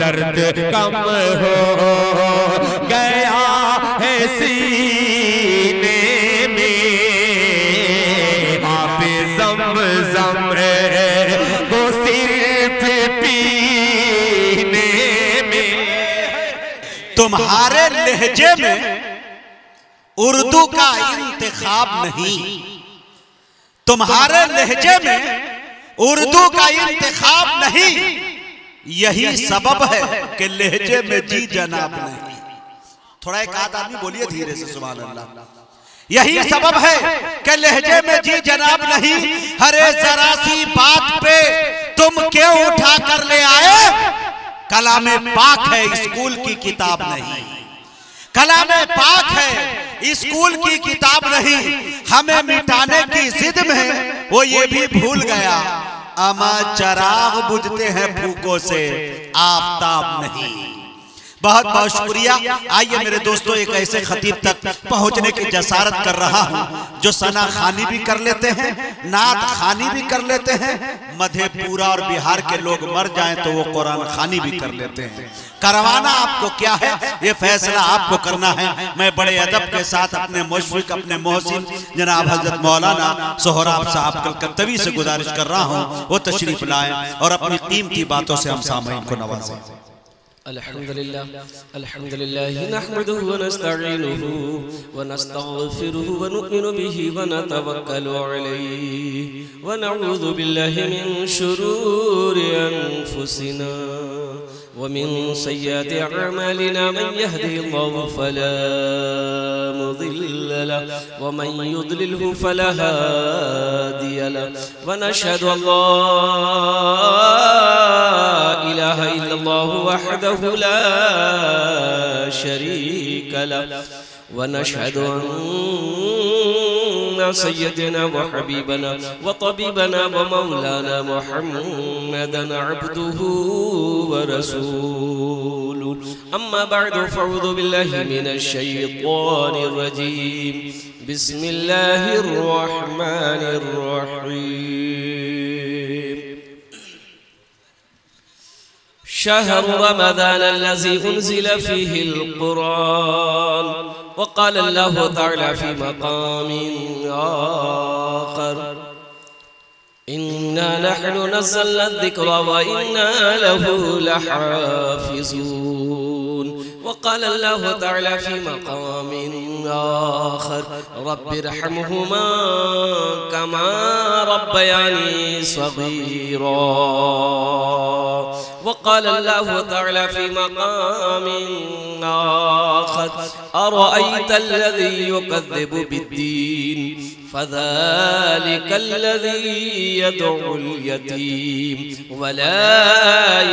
दर्द कम हो गया है सीने में, आप ज़म-ज़म को सिर्फ पीने में। तुम्हारे लहजे में उर्दू का इंतखाब नहीं, तुम्हारे लहजे में उर्दू का इंतखाब नहीं, यही सबब है कि लहजे में जी जनाब नहीं। थोड़ा एक आध आदमी बोलिए धीरे से सुभान अल्लाह। यही सबब है कि लहजे में जी जनाब नहीं। हरे जरा सी बात पे तुम क्यों उठा कर ले आए, कलामे पाक है स्कूल की किताब नहीं, कलामे पाक है स्कूल की किताब नहीं। हमें मिटाने की जिद में वो ये भी भूल गया, अमा चराग बुझते हैं फूकों से आफताब नहीं। बहुत बहुत शुक्रिया। आइए मेरे दोस्तों, एक ऐसे खतीब तक पहुंचने की जसारत कर रहा हूं जो सना खानी भी कर लेते हैं, नात खानी भी कर लेते हैं, मधेपुरा और बिहार के लोग मर जाएं तो वो कुरान खानी भी कर लेते हैं। करवाना आपको क्या है, ये फैसला आपको करना है। मैं बड़े अदब के साथ अपने मुशफिक, अपने मोहसिन जनाब हजरत मौलाना सोहराब साहब कलकत्तवी से गुजारिश कर रहा हूँ वो तशरीफ लाएं और अपनी कीमती बातों से हम सामईन को नवाजें। अल्हम्दुलिल्लाह अल्हम्दुलिल्लाह नहमदुहु व नस्तईनुहु व नस्तगफिरुहु व नु'मिनु बिही व नतवक्कलु अलैहि व नऊज़ु बिल्लाहि मिन शुरूरि अनफुसिना व मिन सय्यिआति अअमालिना मन यहदिहिल्लाहु फला मुदिल्ल लहु व मन युद्लिलहु फला हादिय लहु व नशहदु अल्ला इलाहा इल्लल्लाहु वहदहु ला शरीक लहु व नशहदु अन्ना सय्यदना व हबीबना व तबीबना व मौलाना मुहम्मदन अब्दुहु व रसूलुहु। अम्मा बअदु फअऊज़ु बिल्लाहि मिनश शैतानिर रजीम। बिस्मिल्लाहिर रहमानिर रहीम। शहर रमज़ान अल्लज़ी उन्ज़िल फ़ीहिल क़ुरआन वक़ाल अल्लाहु तआला फ़ी मक़ामिन आख़र इन्ना नहनु नज़्ज़लना अज़्ज़िक्रा व इन्ना लहु लहाफ़िज़ून। वक़ाल अल्लाहु तआला फ़ी मक़ामिन आख़र रब्बिरहमहुमा कमा रब्बयानी सग़ीरा। वक़ाल अल्लाहु तआला फ़ी मक़ामिन आख़र अरअयतल्लज़ी युकज़्ज़िबु बिद्दीन फ़ज़ालिकल्लज़ी यदउल यतीम वला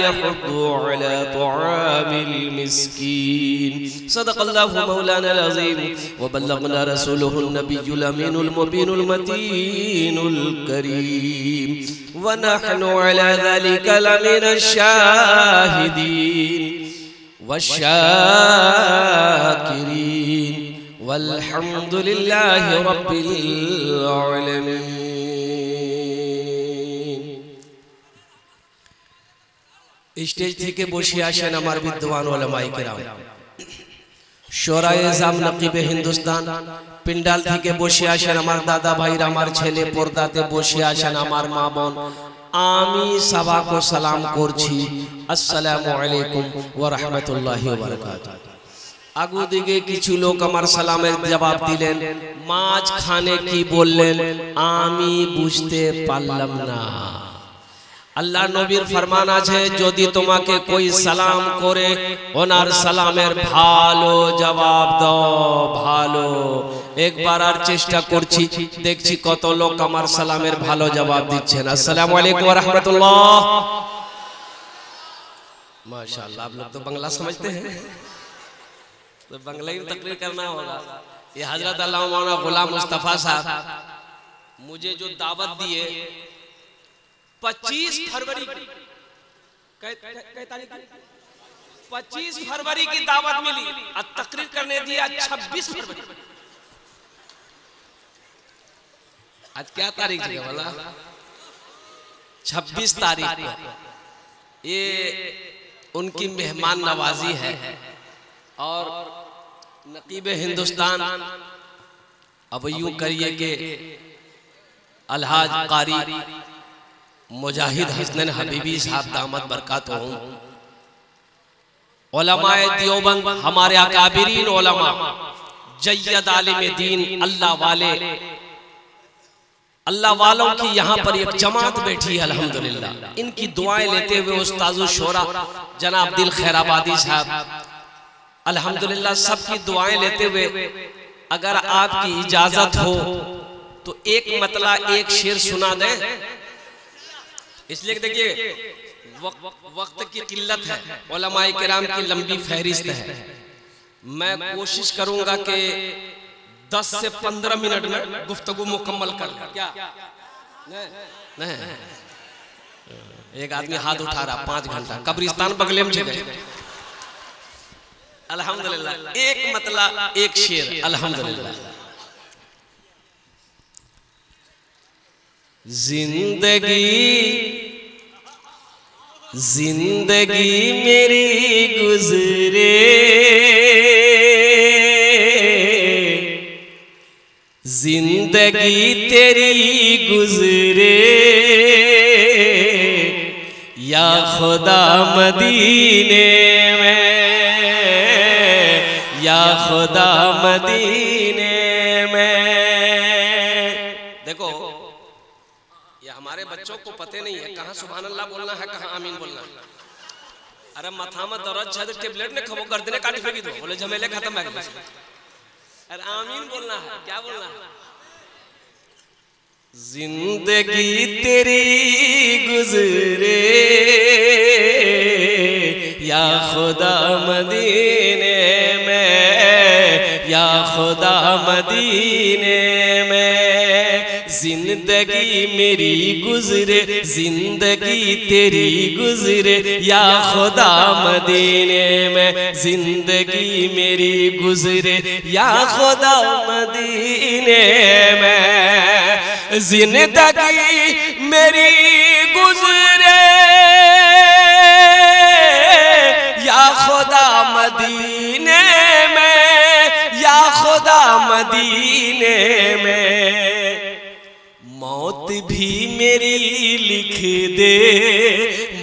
यहुद्दु अला तआमिल मिस्कीन। सदक़ल्लाहु मौलानाल अज़ीम व बल्लगना रसूलुहुन नबियुल अमीनुल मुबीनुल मतीनुल करीम व नहनु अला ज़ालिका लमिनश शाहिदीन वश्शाकिरीन वल्हम्दुलिल्लाहि रब्बिल आलमीन। स्टेज থেকে বসে আসেন আমার বিদ্বান ওলামায়ে কেরাম, শোরায়ে জাম নকিবে হিন্দুস্তান। পিন্ডাল থেকে বসে আসেন আমার দাদা ভাইরা, আমার ছেলে, পর্দাতে বসে আসেন আমার মা বোন। আমি সবাইকে সালাম করছি, আসসালামু আলাইকুম ওয়া রাহমাতুল্লাহি ওয়া বারাকাতুহু। আগু দিকে কিছু লোক আমার সালামের জবাব দিলেন, মাঝখানে কি বললেন আমি বুঝতে পারলাম না। আল্লাহ নবীর ফরমান আছে, যদি তোমাকে কোই সালাম করে ওনার সালামের ভালো জবাব দাও। ভালো, একবার আর চেষ্টা করছি, দেখছি কত লোক আমার সালামের ভালো জবাব দিচ্ছেন। আসসালামু আলাইকুম ওয়া রাহমাতুল্লাহ। माशाअल्लाह, आप लोग तो बांग्ला समझते हैं, तो बांग्ला ही तकरीर करना होगा। ये हजरत अल्लामा मौलाना गुलाम मुस्तफा साहब मुझे जो दावत दिए 25 फरवरी 25 फरवरी की दावत मिली और तकरीर करने दिया 26 फरवरी। आज क्या तारीख है बोला? 26 तारीख को। ये उनकी मेहमान नवाजी है। और नकीब हिंदुस्तान अब यूं करिए कि अलहाज कारी मुजाहिद हसनैन हबीबी साहब दामत बरकातुहू, उलमाए देवबंद, हमारे अकाबिरीन उलमा, जय्यद आलिम दीन, अल्लाह वालों की यहाँ पर एक जमात बैठी है अल्हम्दुलिल्लाह। इनकी दुआएं लेते हुए उस्ताजुल शोरा जनाब दिल खैराबादी साहब अल्हम्दुलिल्लाह सबकी दुआएं लेते हुए अगर आपकी इजाजत हो तो एक मतला एक शेर सुना दें। इसलिए देखिए वक्त की किल्लत है, उलमाए किराम की लंबी फहरिस्त है। मैं कोशिश करूंगा कि 10 से 15 मिनट में गुफ्तगू मुकम्मल कर लें। क्या नहीं? एक आदमी हाथ उठा रहा 5 घंटा, कब्रिस्तान बगले में जगह। अल्हम्दुलिल्लाह एक मतला एक शेर अल्हम्दुलिल्लाह। जिंदगी मेरी गुजरे, जिंदगी तेरी गुजरे, या खुदा मदीने में, या खुदा मदीने में। देखो ये हमारे बच्चों को पते नहीं है कहाँ सुभान अल्लाह बोलना है, कहाँ आमीन बोलना है। अरे मथामा दर्द छद टेबलेट ने खबो गर्दने काट फेंकी दो, बोले झमेले खत्म है। अरे आमीन बोलना है, क्या बोलना है? जिंदगी तेरी गुजरे, या खुदा मदीने में, या खुदा मदीने में। जिंदगी मेरी गुजरे, जिंदगी तेरी गुजरे, या खुदा मदीने में। जिंदगी मेरी गुजरे, या खुदा मदीने में। जिंदगी मेरी गुजरे, या खुदा मदीने में, या खुदा मदीने में। मौत भी मेरी लिख दे,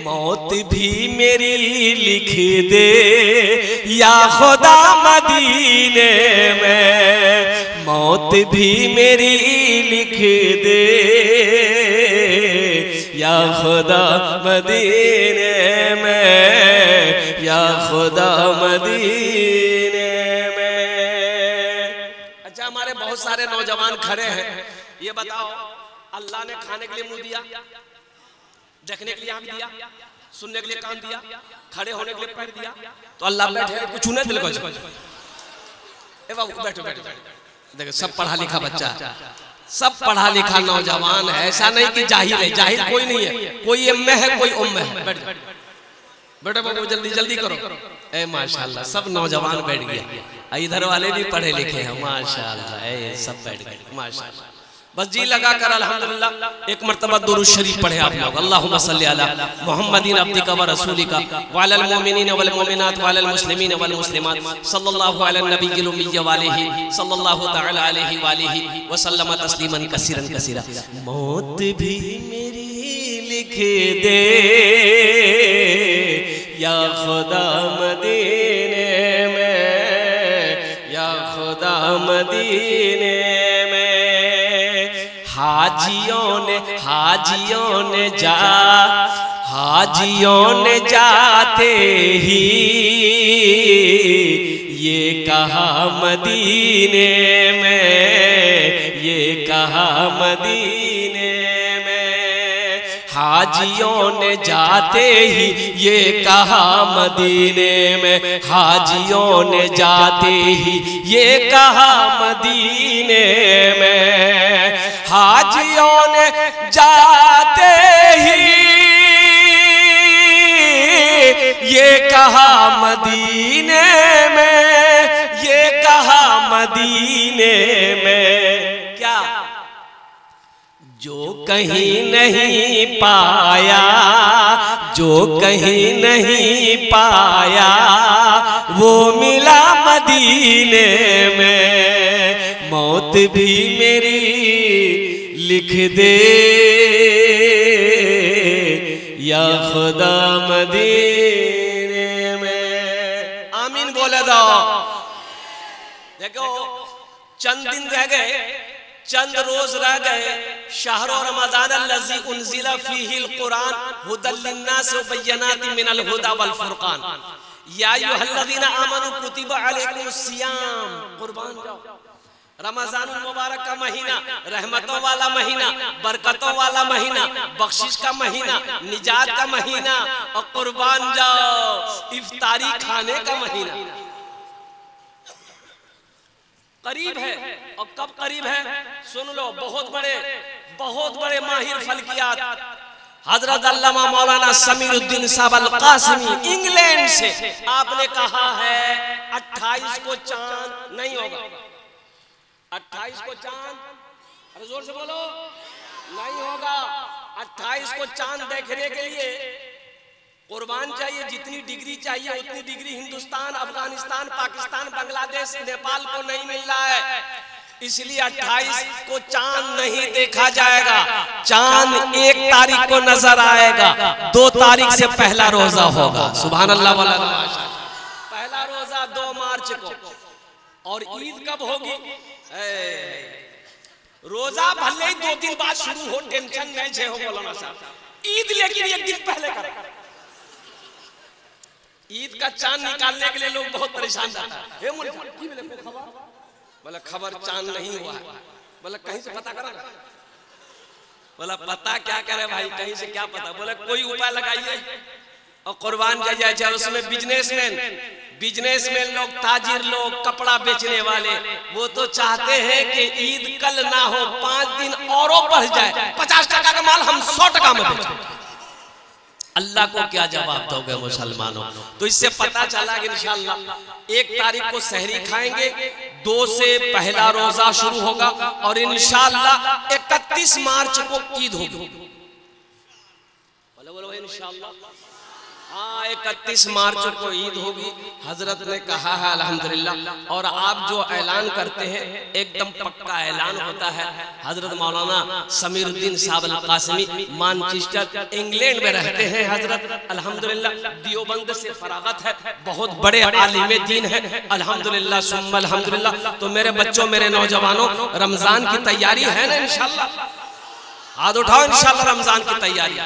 मौत भी मेरी लिख दे, या खुदा मदीने में। मौत भी मेरी लिख दे, या खुदा मदीने में, या खुदा मदीने में। अच्छा हमारे बहुत सारे नौजवान खड़े हैं, ये बताओ अल्लाह ने खाने के लिए मुंह दिया, देखने के लिए आंख दिया, सुनने के लिए कान दिया, खड़े होने के लिए पैर दिया, तो अल्लाह बैठे कुछ नहीं दिल को। ए बाबू बैठो बैठो, देखो सब पढ़ा लिखा बच्चा, सब पढ़ा लिखा नौजवान है, ऐसा नहीं कि जाहिल है। जाहिल कोई नहीं है, कोई एम्मे है कोई उम्मे है। बैठो बैठो बाबू जल्दी जल्दी करो। ए माशाल्लाह सब नौजवान बैठ गया, इधर वाले भी पढ़े लिखे हैं माशाल्लाह, ए सब बैठ गए माशाल्लाह। बस जी लगा कर अल्हम्दुलिल्लाह एक मर्तबा दुरूद शरीफ पढ़े आप लोग। अल्लाहुम्मा सल्ली अला मुहम्मदिन अब्दिका व रसूलिका व अलल मुमिनीन वल मुमिनात व अलल मुस्लिमीन वल मुस्लिमात सल्लल्लाहु अला नबिय्यिल उम्मी व आलिहि सल्लल्लाहु तआला अलैहि व आलिहि व सल्लम तस्लीमन कसीरन कसीरा। मौत भी मेरी लिख दे, या खुदा मदीने में, या खुदा मदीने में। हाजियों ने जाते ही ये कहा मदीने में, ये कहा मदीने में। हाजियों ने जाते ही ये कहा मदीने में, हाजियों ने जाते ही ये कहा मदीने में। हाजियों ने जाते ही ये कहा मदीने में, ये कहा मदीने में। क्या जो कहीं नहीं पाया जो कहीं नहीं पाया वो मिला मदीने में। मौत भी मेरी लिख दे या खुदा मदीने में। आमीन बोले दो। देखो चंद दिन रह गए, चंद रोज रह गए। शहरो रमजान अल्लज़ी उन्ज़िला फ़ीहिल कुरान हुदल लिन्नास व बय्यनातिन मिनल हुदा वल फुरक़ान। या अय्युहल्लज़ीना आमनू कुतिबा अलैकुमुस सियाम। कुर्बान जाओ। रमजानुल मुबारक का महीना, रहमतों वाला महीना, बरकतों वाला महीना, बख्शिश का महीना, निजात का महीना और कुर्बान जाओ इफ्तारी खाने का महीना करीब है। और कब करीब है सुन लो। बहुत बड़े माहिर फल्कियात हजरत अल्लामा मौलाना समीरुद्दीन साहब अल कासिमी इंग्लैंड से आपने कहा है 28 को चांद नहीं होगा। 28 को चांद, अरे जोर से बोलो, नहीं होगा। 28 को चांद देखने के लिए कुर्बान चाहिए। जितनी डिग्री चाहिए उतनी डिग्री हिंदुस्तान, अफगानिस्तान, पाकिस्तान, बांग्लादेश, नेपाल को नहीं मिल रहा है। इसलिए 28 को चांद नहीं देखा जाएगा। चांद 1 तारीख को नजर आएगा। 2 तारीख से पहला रोजा होगा। सुभान अल्लाह वाला पहला रोजा 2 मार्च को। और ईद कब होगी? रोजा भले ही 2 दिन बाद शुरू हो, टेंशन नहीं हो मौलाना साहब। ईद लेकिन 1 दिन पहले करें। ईद का चांद निकालने के लिए लोग बहुत परेशान रहता है। बोला खबर चांद नहीं हुआ है। बोला कहीं से पता करा। बोला पता क्या करे भाई, कहीं से क्या पता। बोला कोई उपाय लगाइए और कुर्बान जाइए। उसमें बिजनेसमैन लोग, ताजिर लोग, कपड़ा बेचने वाले, वो तो चाहते हैं कि ईद कल ना हो, 5 दिन और बढ़ जाए। 50 टका का माल हम 100 टका में बेचें। अल्लाह को क्या जवाब दोगे मुसलमानों? तो इससे पता चला कि इंशाअल्लाह 1 तारीख को सहरी खाएंगे, 2 से पहला रोजा शुरू होगा और इंशाअल्लाह 31 मार्च को ईद होगी। बोलो इंशाअल्लाह। हाँ 31 मार्च को ईद होगी। हजरत ने कहा है अल्हम्दुलिल्लाह। और आप जो ऐलान करते हैं एकदम पक्का ऐलान होता है। हजरत मौलाना समीरुद्दीन साहब अल कासिमी मानचेस्टर इंग्लैंड में रहते हैं। हजरत अल्हम्दुलिल्लाह दियोबंद से फरागत है, बहुत बड़े आलिम दीन है अल्हम्दुलिल्लाह सुम्मा अल्हम्दुलिल्लाह। तो मेरे बच्चों, मेरे नौजवानों, रमजान की तैयारी है ना इंशाअल्लाह? हाथ उठाओ इंशाअल्लाह रमजान की तैयारी।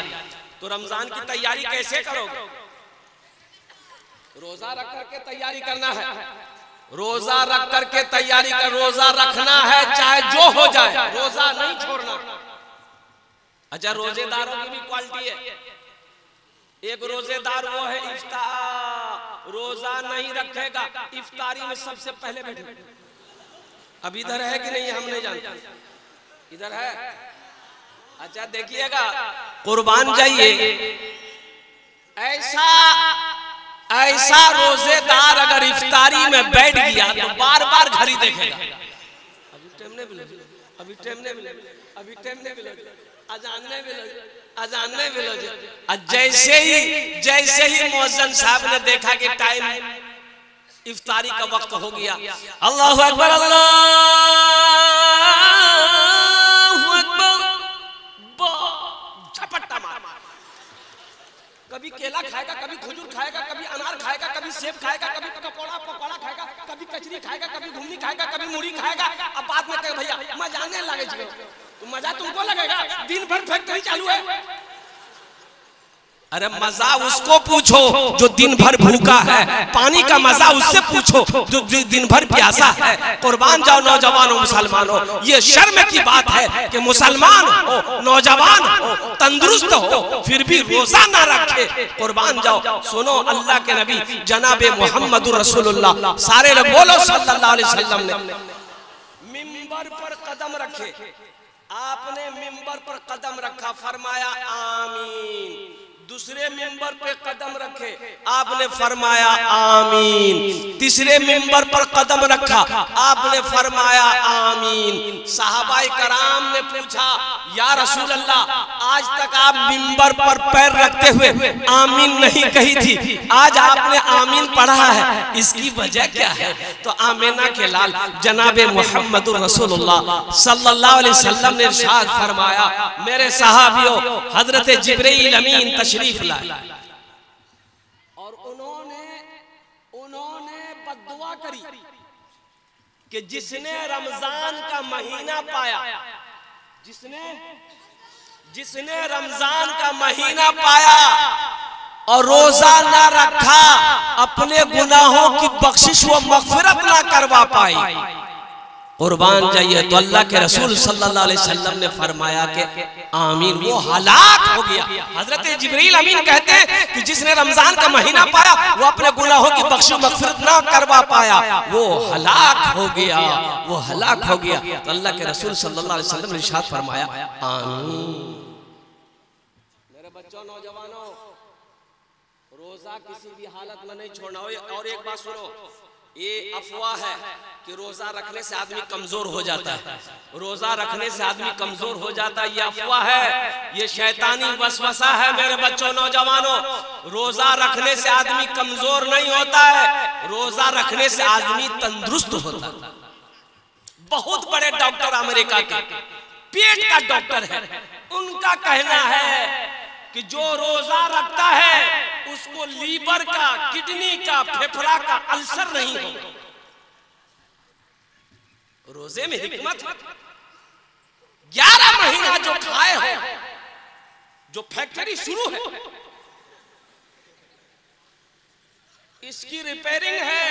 तो रमजान की तैयारी कैसे करोगे? रोजा रख करके तैयारी करना है। रोजा रख करके तैयारी कर, रोजा रखना है चाहे जो हो जाए, रोजा नहीं छोड़ना। अच्छा रोजेदारों की भी क्वालिटी है। एक रोजेदार वो है इफ्तार, रोजा नहीं रखेगा, इफ्तारी में सबसे पहले बैठे। अब इधर है कि नहीं हम नहीं जानते। इधर है? अच्छा देखिएगा, कुर्बान जाइए। ऐसा रोजेदार अगर इफ्तारी में बैठ गया तो बार बार घड़ी देखेगा। अभी टाइम नहीं मिले, अभी टाइम नहीं मिले, अभी टाइम नहीं मिले, अजान नहीं मिले, अजान नहीं मिले। जैसे ही मुअज्जिन साहब ने देखा कि टाइम इफ्तारी का वक्त हो गया, अल्लाहु अकबर, झपट्टा मार। कभी केला खाएगा, कभी खजूर खाएगा, कभी अनार खाएगा, कभी सेब खाएगा, कभी पकौड़ा खाएगा, कभी कचरी खाएगा, कभी घुगनी खाएगा, कभी मुड़ी खाएगा। अब बाद में कहे भैया मजा आने लगे, तो मजा तुमको लगेगा, दिन भर फैक्ट्री चालू है। अरे मजा उसको पूछो जो दिन भर भूखा है, पानी का मजा उससे पूछो जो दिन भर प्यासा है। कुर्बान जाओ नौजवानों, मुसलमानों, ये शर्म की बात है कि मुसलमान हो, नौजवान हो, तंदुरुस्त हो, फिर भी रोजा ना रखे। कुर्बान जाओ। सुनो अल्लाह के नबी जनाबे मुहम्मदुर रसूलुल्लाह सारे लोग बोलो सल्लल्लाहु अलैहि वसल्लम ने मिंबर पर कदम रखे। आपने मिंबर पर कदम रखा, फरमाया आमीन। दूसरे मिंबर पे कदम रखे, आपने फरमाया आमीन। तीसरे मिंबर पर कदम रखा, आपने फरमाया आमीन। सहाबाए कराम ने पूछा या रसूल अल्लाह, आज तक आप मिंबर पर पैर रखते हुए आमीन नहीं कही थी, आज आपने आमीन पढ़ा है, इसकी वजह क्या है? तो आमीना के लाल जनाबे मुहम्मदुर रसूलुल्लाह सल्लल्लाहु अलैहि वसल्लम ने इरशाद फरमाया, मेरे सहाबियों, हजरत जिब्रील अमीन तशरीफ लाए और उन्होंने बद्दुआ करी कि जिसने रमजान का महीना पाया, जिसने रमजान का महीना पाया और रोजा ना रखा, अपने गुनाहों की बख्शिश व मगफिरत ना करवा पाई। कुर्बान जाइए। तो अल्लाह के रसूल सल्लल्लाहु अलैहि वसल्लम ने फरमाया कि आमीन, वो हलाक हो गया। हजरत जिब्रील अमीन कहते हैं कि जिसने रमजान का महीना पाया, वो अपने गुनाहों की बख्शिश मगफिरत ना करवा पाया, वो हलाक हो गया, वो हलाक हो गया। तो अल्लाह के रसूल सल्लल्लाहु अलैहि वसल्लम ने इरशाद फरमाया आमीन। मेरे बच्चों, नौजवानों, रोजा किसी भी हालत में नहीं छोड़ना। और एक बात सुनो, ये अफवाह है कि रोजा रखने से आदमी कमजोर हो जाता है, रोजा रखने से आदमी कमजोर हो जाता है, ये अफवाह है, ये शैतानी वसवसा है। मेरे बच्चों, नौजवानों, रोजा रखने से आदमी कमजोर नहीं होता है, रोजा रखने से आदमी तंदुरुस्त होता है। बहुत बड़े डॉक्टर अमेरिका के पेट का डॉक्टर है, उनका कहना है कि जो रोजा रखता है उसको लीवर का, किडनी का, फेफड़ा का अल्सर नहीं होगा। रोजे में हिकमत, 11 महीना जो खाए हो, जो फैक्ट्री शुरू है, इसकी रिपेयरिंग है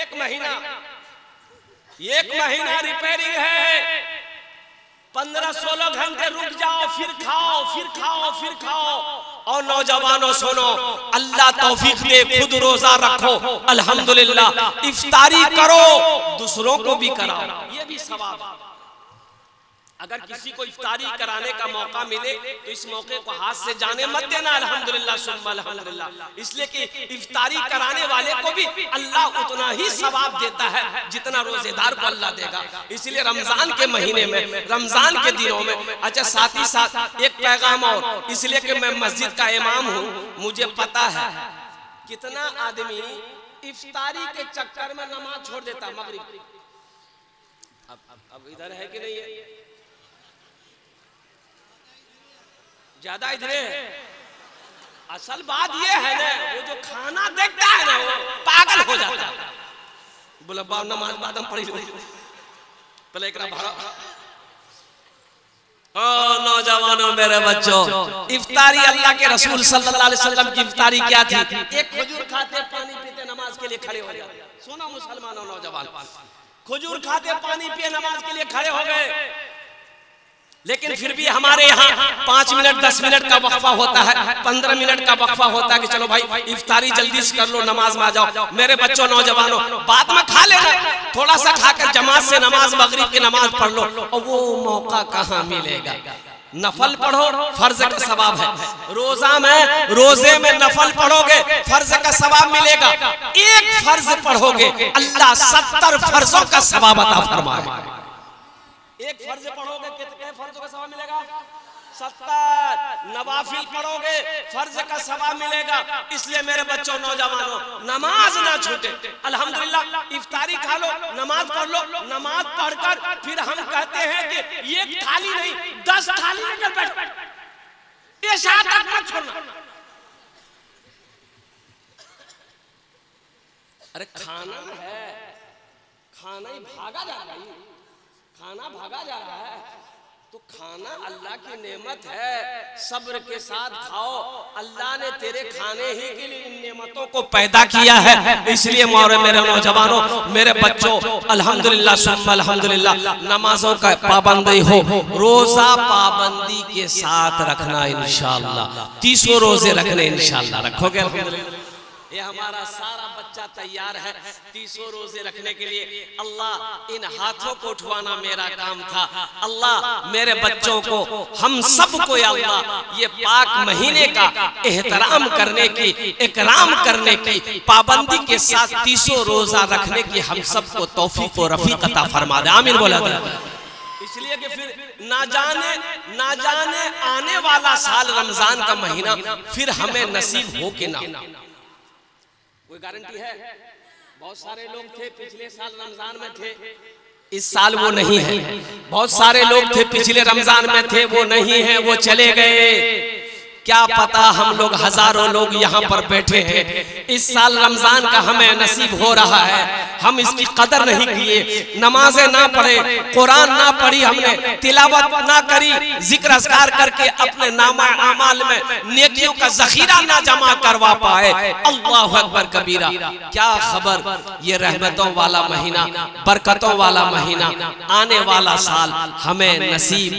1 महीना, 1 महीना रिपेयरिंग है। 15-16 घंटे रुक जाओ, फिर खाओ, फिर खाओ, फिर खाओ। और नौजवानों सुनो, अल्लाह तौफीक दे, खुद रोजा रखो, अल्हम्दुलिल्लाह, इफ्तारी करो, दूसरों को भी कराओ, ये भी सवाब। अगर किसी को इफ्तारी कराने का मौका मिले तो इस मौके को हाथ से जाने मत देना, अल्हम्दुलिल्लाह सुम्मा अल्हम्दुलिल्लाह। इसलिए कि इफ्तारी कराने वाले को भी अल्लाह उतना ही सवाब देता है जितना रोजेदार को अल्लाह देगा। इसलिए रमजान के महीने में, रमजान के दिनों में, अच्छा साथ ही साथ एक पैगाम और, इसलिए कि मैं मस्जिद का इमाम हूँ, मुझे पता है कितना आदमी इफ्तारी के चक्कर में नमाज छोड़ देता है मगरिब। अब इधर है कि नहीं है? ज्यादा इधर है। असल बात ये है ना, वो जो खाना देखता है ना, वो पागल हो जाता है। बोला बाप नमाज बादम पढ़ी पहले एक नौजवानों, मेरे बच्चों, इफ्तारी अल्लाह के रसूल सल्लल्लाहु अलैहि वसल्लम की इफ्तारी क्या थी? एक खजूर खाते, पानी पीते, नमाज के लिए खड़े हो जाते। सुनो मुसलमानों, नौजवान, खजूर खाते, पानी पिए, नमाज के लिए खड़े हो गए। लेकिन फिर भी हमारे यहाँ 5 मिनट 10 मिनट का वक्फा होता है, 15 मिनट का वक्फा होता है कि चलो भाई इफ्तारी जल्दी से कर लो, नमाज में आ जाओ। मेरे बच्चों, नौजवानों, बाद में खा लेना, थोड़ा सा खाकर जमात से नमाज, मगरिब की नमाज पढ़ लो। और वो मौका कहाँ मिलेगा? नफल पढ़ो, फर्ज का सवाब है। रोजे में नफल पढ़ोगे, फर्ज का सवाब मिलेगा। एक फर्ज पढ़ोगे, अल्लाह 70 फर्जों का सवाब अता फरमाएगा। एक फर्ज पढ़ोगे, कितने फर्जों का सवाब मिलेगा? 70। नवाफिल पढ़ोगे, फर्ज का सवाब मिलेगा। इसलिए मेरे बच्चों, नौजवानों, नमाज ना छूटे। अल्हम्दुलिल्लाह, इफ्तारी खा लो, नमाज पढ़ लो, नमाज पढ़कर फिर हम कहते हैं कि एक थाली नहीं 10 थाली लेकर बैठो, ये शहादत मत छोड़ना। अरे खाना है, खाना ही भागा जा रहा है, खाना भागा जा रहा है, तो खाना अल्लाह की नेमत है, सब्र के साथ खाओ। अल्लाह ने तेरे खाने ही के लिए इन नेमतों को पैदा किया है। इसलिए मेरे नौजवानों, मेरे बच्चों, अल्हम्दुलिल्लाह सुम्मा अल्हम्दुलिल्लाह, नमाजों का पाबंदी हो, रोजा पाबंदी के साथ रखना इंशाअल्लाह। 30 रोजे रखने इंशाअल्लाह, रखोगे? ये हमारा सारा बच्चा तैयार है 300 रोजे रखने के लिए। अल्लाह इन हाथों को उठवाना मेरा काम था। अल्लाह मेरे बच्चों को, हम सबको अल्लाह ये पाक महीने का एहतराम करने की, इकराम करने की, पाबंदी के साथ 300 रोजा रखने की हम सबको तौफीक और रफीक अता फरमा दे। आमीन बोला था। इसलिए कि फिर ना जाने आने वाला साल रमजान का महीना फिर हमें नसीब हो के ना, कोई गारंटी है? बहुत सारे लोग थे पिछले साल रमजान में थे, इस साल वो नहीं है। बहुत सारे लोग थे पिछले रमजान में थे, वो नहीं है, वो चले गए। क्या पता हम लोग हजारों लोग यहाँ पर बैठे हैं, इस साल रमजान का हमें नसीब हो रहा है, हम इसकी कदर नहीं किए, नमाजें ना पढ़े, कुरान ना पढ़ी, हमने तिलावत ना करी, जिक्र अज़कार करके अपने नामा अमाल में नेकियों का जखीरा ना जमा करवा पाए। अल्लाहु अकबर कबीरा। क्या खबर, ये रहमतों वाला महीना, बरकतों वाला महीना, आने वाला साल हमें नसीब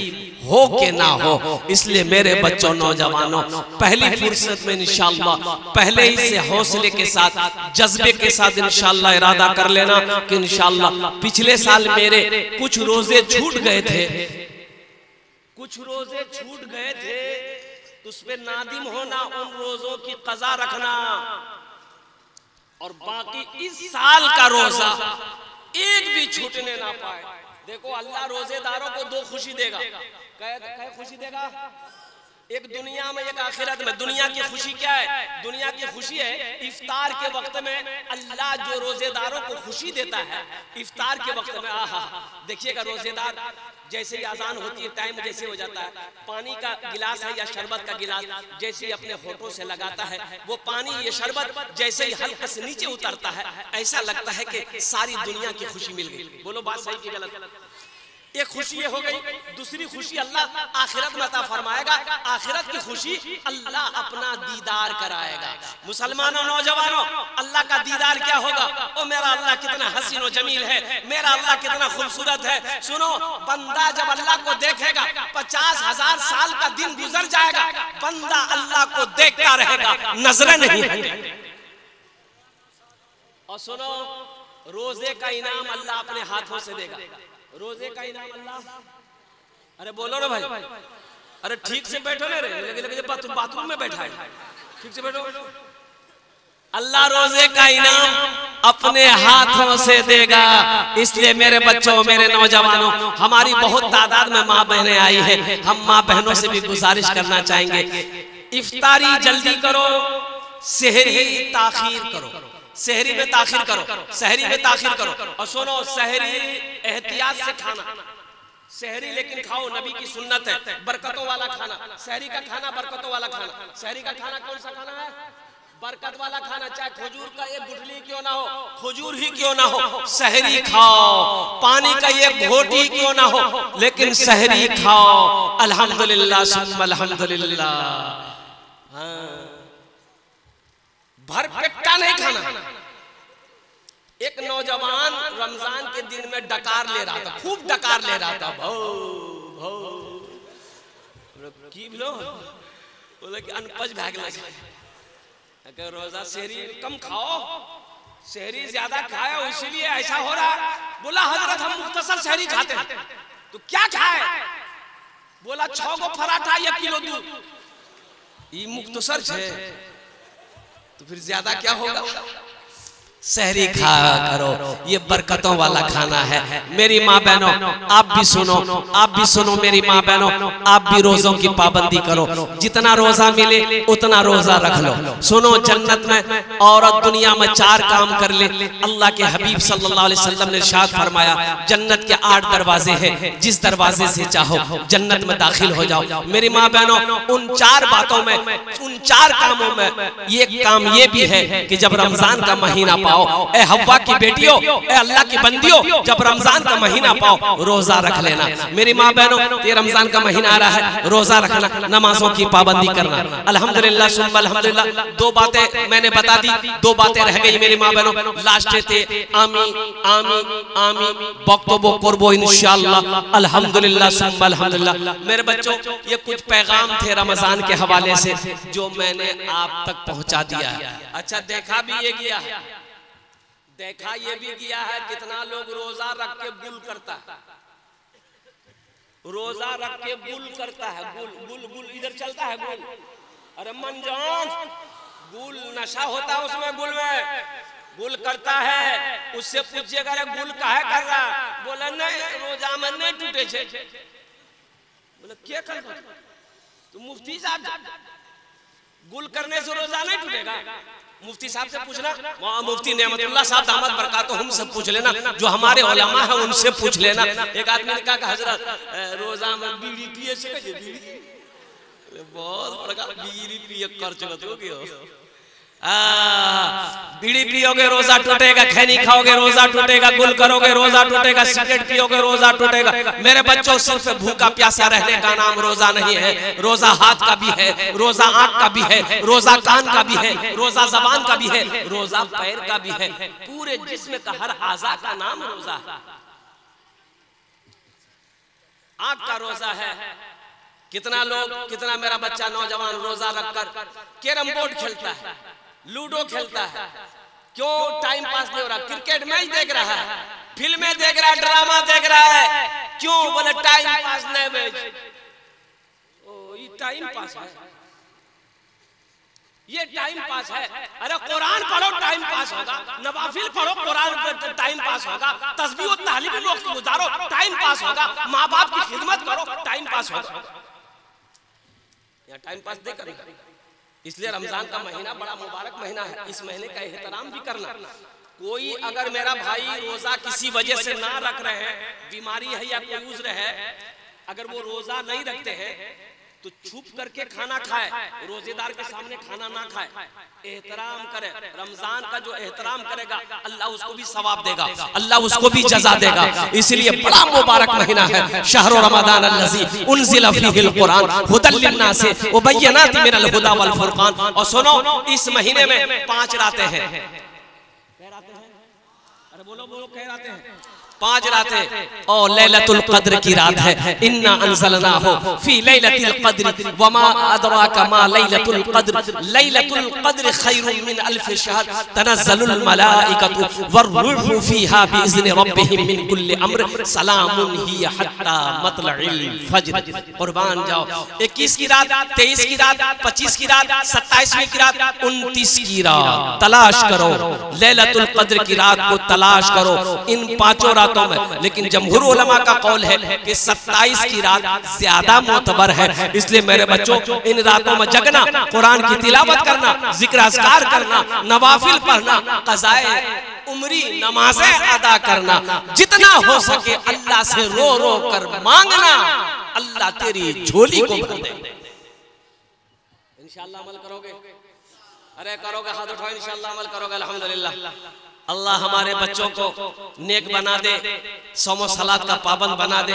हो के ना हो। इसलिए मेरे बच्चों, नौजवानों, पहली फुर्सत में इंशाअल्लाह पहले ही से हौसले के साथ, जज्बे के साथ इंशाअल्लाह इरादा कर लेना कि इंशाअल्लाह पिछले साल मेरे कुछ रोजे छूट गए थे, तो उस पे नादिम होना, उन रोजों की कज़ा रखना, और बाकी इस साल का रोजा एक भी छूटने ना पाए। देखो अल्लाह रोजेदारों को दो खुशी देगा, क्या खुशी देगा? एक दुनिया में, एक आखिरत में। दुनिया की खुशी क्या है? दुनिया की खुशी है इफ्तार के वक्त में अल्लाह जो रोजेदारों को खुशी देता है, इफ्तार के वक्त में। आहा, देखिएगा रोजेदार जैसे ही अजान होती है, टाइम जैसे हो जाता है, पानी का गिलास है या शरबत का गिलास जैसे ही अपने होठों से लगाता है, वो पानी, ये शरबत जैसे ही हल्का से नीचे उतरता है, ऐसा लगता है कि सारी दुनिया की खुशी मिल गई। बोलो बात सही की गलत? एक खुशी ये हो गई। दूसरी खुशी अल्लाह आखिरत में अता फरमाएगा। आखिरत की खुशी अल्लाह अपना दीदार कराएगा। मुसलमानों, नौजवानों, अल्लाह का दीदार क्या होगा? ओ मेरा अल्लाह कितना हसीन और जमील है, मेरा अल्लाह कितना खूबसूरत है। सुनो, बंदा जब अल्लाह को देखेगा, 50,000 साल का दिन गुजर जाएगा, बंदा अल्लाह को देखता रहेगा, नजरें नहीं हटेंगी। और सुनो, रोजे का इनाम अल्लाह अपने हाथों से देगा। रोजे का इनाम अल्लाह, अरे बोलो ना भाई, अरे ठीक से बैठो ना रे, लगे बाथरूम में बैठा है, ठीक से बैठो। अल्लाह रोजे का इनाम अपने हाथों से देगा। इसलिए मेरे बच्चों, मेरे नौजवानों, हमारी बहुत तादाद में माँ बहनें आई है, हम माँ बहनों से भी गुजारिश करना चाहेंगे, इफ्तारी जल्दी करो, सहरी ताखीर करो, सहरी में ताखीर करो, सहरी में ताखीर करो। और सुनो, सहरी एहतियात से खाना, सहरी लेकिन खाओ, नबी की सुन्नत है, बरकतों वाला खाना। सहरी का खाना बरकतों वाला खाना। सहरी का खाना कौन सा खाना है? बरकत वाला खाना। चाहे खजूर का एक गुठली क्यों ना हो, खजूर ही क्यों ना हो, सहरी खाओ। पानी का एक घोटी क्यों ना हो, लेकिन सहरी खाओ। अल्हम्दुलिल्लाह सुम्मा अल्हम्दुलिल्लाह। भर पेटा नहीं खाना। एक नौजवान रमजान के दिन में डकार ले रहा था, खूब डकार ले रहा था, बोले कि अनपज भाग लगे, रोजा सहरी कम खाओ, सहरी ज्यादा खाया इसीलिए ऐसा हो रहा। बोला हजरत हम मुख्तसर सहरी खाते हैं। तो क्या खाए? बोला 6 गो पराठा 1 किलो दूध। ये मुख्तसर है तो फिर ज्यादा क्या होगा? सहरी खा करो, ये बरकतों वाला खाना है। मेरी माँ बहनों, आप भी सुनो, आप भी सुनो मेरी माँ बहनों, आप भी रोजों की पाबंदी करो। जितना रोजा मिले उतना रोजा रख लो। सुनो, जन्नत में औरत दुनिया में 4 काम कर ले। अल्लाह के हबीब सल्लल्लाहु अलैहि वसल्लम ने इरशाद फरमाया, जन्नत के 8 दरवाजे हैं, जिस दरवाजे से चाहो जन्नत में दाखिल हो जाओ। मेरी माँ बहनों, उन 4 बातों में, उन 4 कामों में एक काम ये भी है कि जब रमजान का महीना पाओ, ए हव्वा की बेटियों, ए अल्लाह की बंदियों, जब रमजान का महीना पाओ रोजा रख लेना। मेरी माँ बहनों, ये रमजान का महीना आ रहा है, रोजा रखना, नमाजों की पाबंदी करना। अल्हम्दुलिल्लाह सुम्मा अल्हम्दुलिल्लाह। दो बातें मैंने बता दी, दो बातें रह गई मेरी माँ बहनों, लास्ट थे आमी आमी आमी बक्तबो करबो इंशाअल्लाह। अल्हम्दुलिल्लाह सुम्मा अल्हम्दुलिल्लाह। मेरे बच्चों, ये कुछ पैगाम थे रमजान के हवाले से जो मैंने आप तक पहुंचा दिया है। अच्छा, देखा भी ये गया है, देखा ये भी गया है कितना लोग रोजा रख के गुल करता है, रोजा रख के गुल करता है, गुल गुल गुल इधर चलता है गुल। अरे मनजान, गुल नशा होता है उसमें, गुल में गुल करता है, उससे पूछिएगा अरे गुल काहे कर रहा, बोले नहीं रोजा में नहीं टूटे छे। बोले क्या कर, तो मुफ्ती साहब गुल करने से रोजा नहीं टूटेगा? मुफ्ती साहब से पूछना, वहाँ मुफ्ती नेमतुल्लाह साहब दामद बरकातुहुम से पूछ लेना, जो हमारे उलमा है उनसे पूछ लेना। एक आदमी ने कहा हजरत रोजा में बीड़ी पिए से बहुत बड़ा बीड़ी पिए कर चलो, बीड़ी पियोगे रोजा टूटेगा, खैनी खाओगे रोजा टूटेगा, गुल करोगे रोजा टूटेगा, सिगरेट पियोगे रोजा टूटेगा। मेरे बच्चों, सिर्फ भूखा प्यासा रहने का नाम रोजा नहीं है। रोजा हाथ का भी है, रोजा आंख का भी है, रोजा कान का भी है, रोजा जबान का भी है, रोजा पैर का भी है, पूरे जिस्म का हर आज़ा का नाम रोजा है। आंख का रोजा है। कितना लोग, कितना मेरा बच्चा नौजवान रोजा रखकर कैरम बोर्ड खेलता है, लूडो खेलता है, क्यों? टाइम पास नहीं हो रहा, क्रिकेट मैच देख रहा है, फिल्में देख रहा है, ड्रामा देख रहा है, क्यों? बोले टाइम पास नहीं बेच। ओ, ये टाइम पास है, ये टाइम पास है। अरे कुरान पढ़ो टाइम पास होगा, नवाफिल पढ़ो कुरान टाइम पास होगा, तस्बीह और तालीम में वक्त गुजारो टाइम पास होगा, माँ बाप की खिदमत करो टाइम पास होगा। यहाँ टाइम पास नहीं करेगा। इसलिए रमजान का महीना बड़ा मुबारक महीना है, इस महीने का एहतराम भी करना। कोई अगर मेरा भाई रोजा किसी वजह से ना रख रहे हैं, बीमारी है या कोई उज़्र है, अगर वो रोजा नहीं रखते हैं तो छुप करके खाना खाए, रोजेदार के सामने खाना ना खाए, एहतराम करे। रमजान का जो एहतराम करेगा अल्लाह उसको भी सवाब देगा, अल्लाह उसको भी जज़ा देगा। इसलिए बड़ा मुबारक महीना है शहर रमजान अल्लज़ी उनज़िला फ़ीहिल कुरान हुदल लिन्नास व बय्यिनातिन मिनल हुदा वल फुरक़ान। और सुनो, इस महीने में 5 रातें हैं। अरे बोलो बोलो, कह रातें हैं, 5 रातें। और लैलतुल क़द्र की रात है, इन्ना अंज़लनाहु फी लैलतिल क़द्र वमा अदराका मा लैलतुल क़द्र लैलतुल क़द्र खैरुम मिन अल्फ शहर तनज़्ज़लुल मलाइकतु वर्रूहु फीहा बिइज़्नि रब्बिहिम मिन कुल्लि अम्र सलामुन हिय हत्ता मतलइल फज्र। कुर्बान जाओ, 21 की रात, 23 की रात, 25 की रात, 27वीं की रात, 29 की रात तलाश करो, लैलतुल क़द्र की रात को तलाश करो इन 5 रातों में। लेकिन जमहूर उलमा का कौल है कि 27 की रात ज्यादा मोतबर है। इसलिए मेरे बच्चों, इन रातों में जगना, कुरान की तिलावत करना, जिक्र अज़कार करना, नवाफिल पढ़ना, क़ज़ाए उम्री नमाजें अदा करना, जितना हो सके अल्लाह से रो रो कर मांगना, अल्लाह तेरी झोली को भर दे। इंशाअल्लाह अमल करोगे? अरे करोगे, हाथ उठाओ, इंशाअल्लाह अमल करोगे। अल्हम्दुलिल्लाह। अल्लाह हमारे बच्चों को नेक बना दे, सौम सलात का पाबंद बना दे।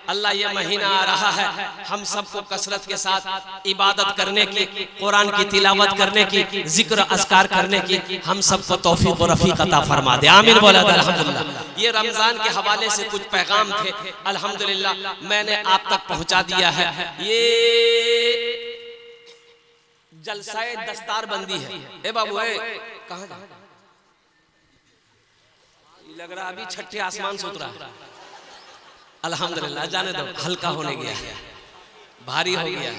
अल्लाह ये महीना आ रहा है, हम सबको कसरत के साथ इबादत करने की, कुरान की तिलावत करने की, जिक्र अज़कार करने की हम सबको तौफीक और रफ़ीक अता फरमा दे। आमीन बोला अल्हम्दुलिल्लाह। ये रमज़ान के हवाले से कुछ पैगाम थे, अल्हम्दुलिल्लाह मैंने आप तक पहुँचा दिया है। ये जलसाए दस्तारबंदी है। ए बाबू, कहाँ लग रहा अभी छठे आसमान से उतरा। अल्हम्दुलिल्लाह, जाने दो, हल्का होने गया, भारी हो गया।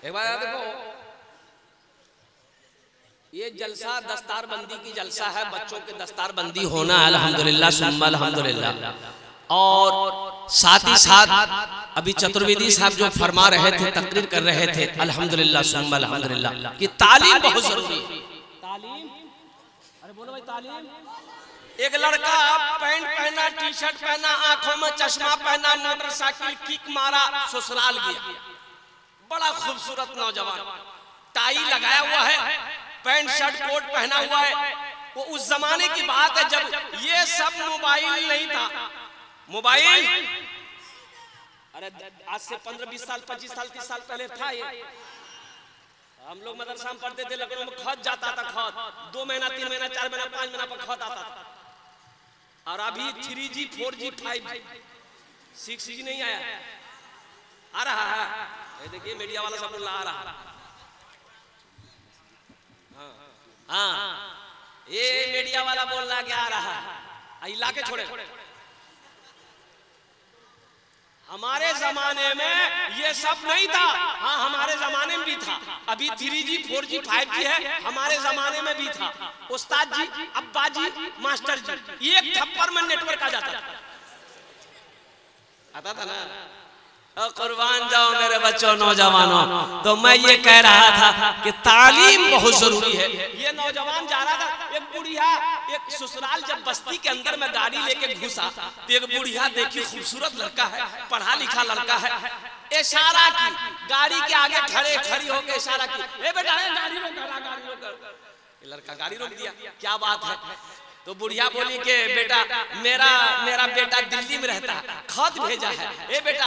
एक बार देखो, ये जलसा दस्तारबंदी की जलसा है, बच्चों के दस्तारबंदी होना है। अल्हम्दुलिल्लाह सुम्मा अल्हम्दुलिल्लाह। और साथ ही साथ अभी चतुर्वेदी साहब जो फरमा रहे थे, तकरीर कर रहे थे, अल्हम्दुलिल्लाह सुम्मा अल्हम्दुलिल्लाह कि तालीम बहुत जरूरी है। तालीम, अरे बोलो भाई, तालीम। एक लड़का पैंट पहना, टी शर्ट पहना, आंखों में चश्मा पहना, मोटरसाइकिल किक मारा, ससुराल गया। बड़ा खूबसूरत नौजवान, टाई लगाया हुआ है, पैंट शर्ट कोट पहना हुआ है, वो उस जमाने की बात है जब ये सब मोबाइल नहीं था। मोबाइल अरे आज से 15-20 साल 25 साल 30 साल पहले था ये। हम लोग मदरसा में पढ़ते थे, लखनऊ में खत जाता था, खत 2 महीना 3 महीना 4 महीना 5 महीना पर खत आता था। और अभी 3G 4G 5G 6G नहीं आया, आ रहा है। ये देखिए मीडिया वाला सब बोल रहा आ रहा। हाँ ये मीडिया वाला बोल रहा क्या आ रहा है, इलाके छोड़े। हमारे जमाने में ये सब नहीं था। हाँ हमारे जमाने में भी था। अभी 3G 4G 5G है, हमारे जमाने में भी था। उस्ताद जी, अब्बा जी, मास्टर जी, एक थप्पड़ में नेटवर्क आ जाता था। आता था ना। कुर्बान जाओ मेरे बच्चों नौजवानों। तो मैं ये कह रहा था कि तालीम बहुत जरूरी है। ये नौजवान जा रहा था, एक बुढ़िया एक ससुराल जब बस्ती के अंदर में गाड़ी लेके घुसा तो एक बुढ़िया देखी खूबसूरत लड़का है, पढ़ा लिखा लड़का है, इशारा की, गाड़ी के आगे खड़ी होकर इशारा की, ए बेटा गाड़ी रोक, गाड़ी रोक। लड़का गाड़ी रोक दिया, क्या बात है। तो बुढ़िया बोली कि बेटा मेरा बेटा दिल्ली में रहता है, खत भेजा है। ए बेटा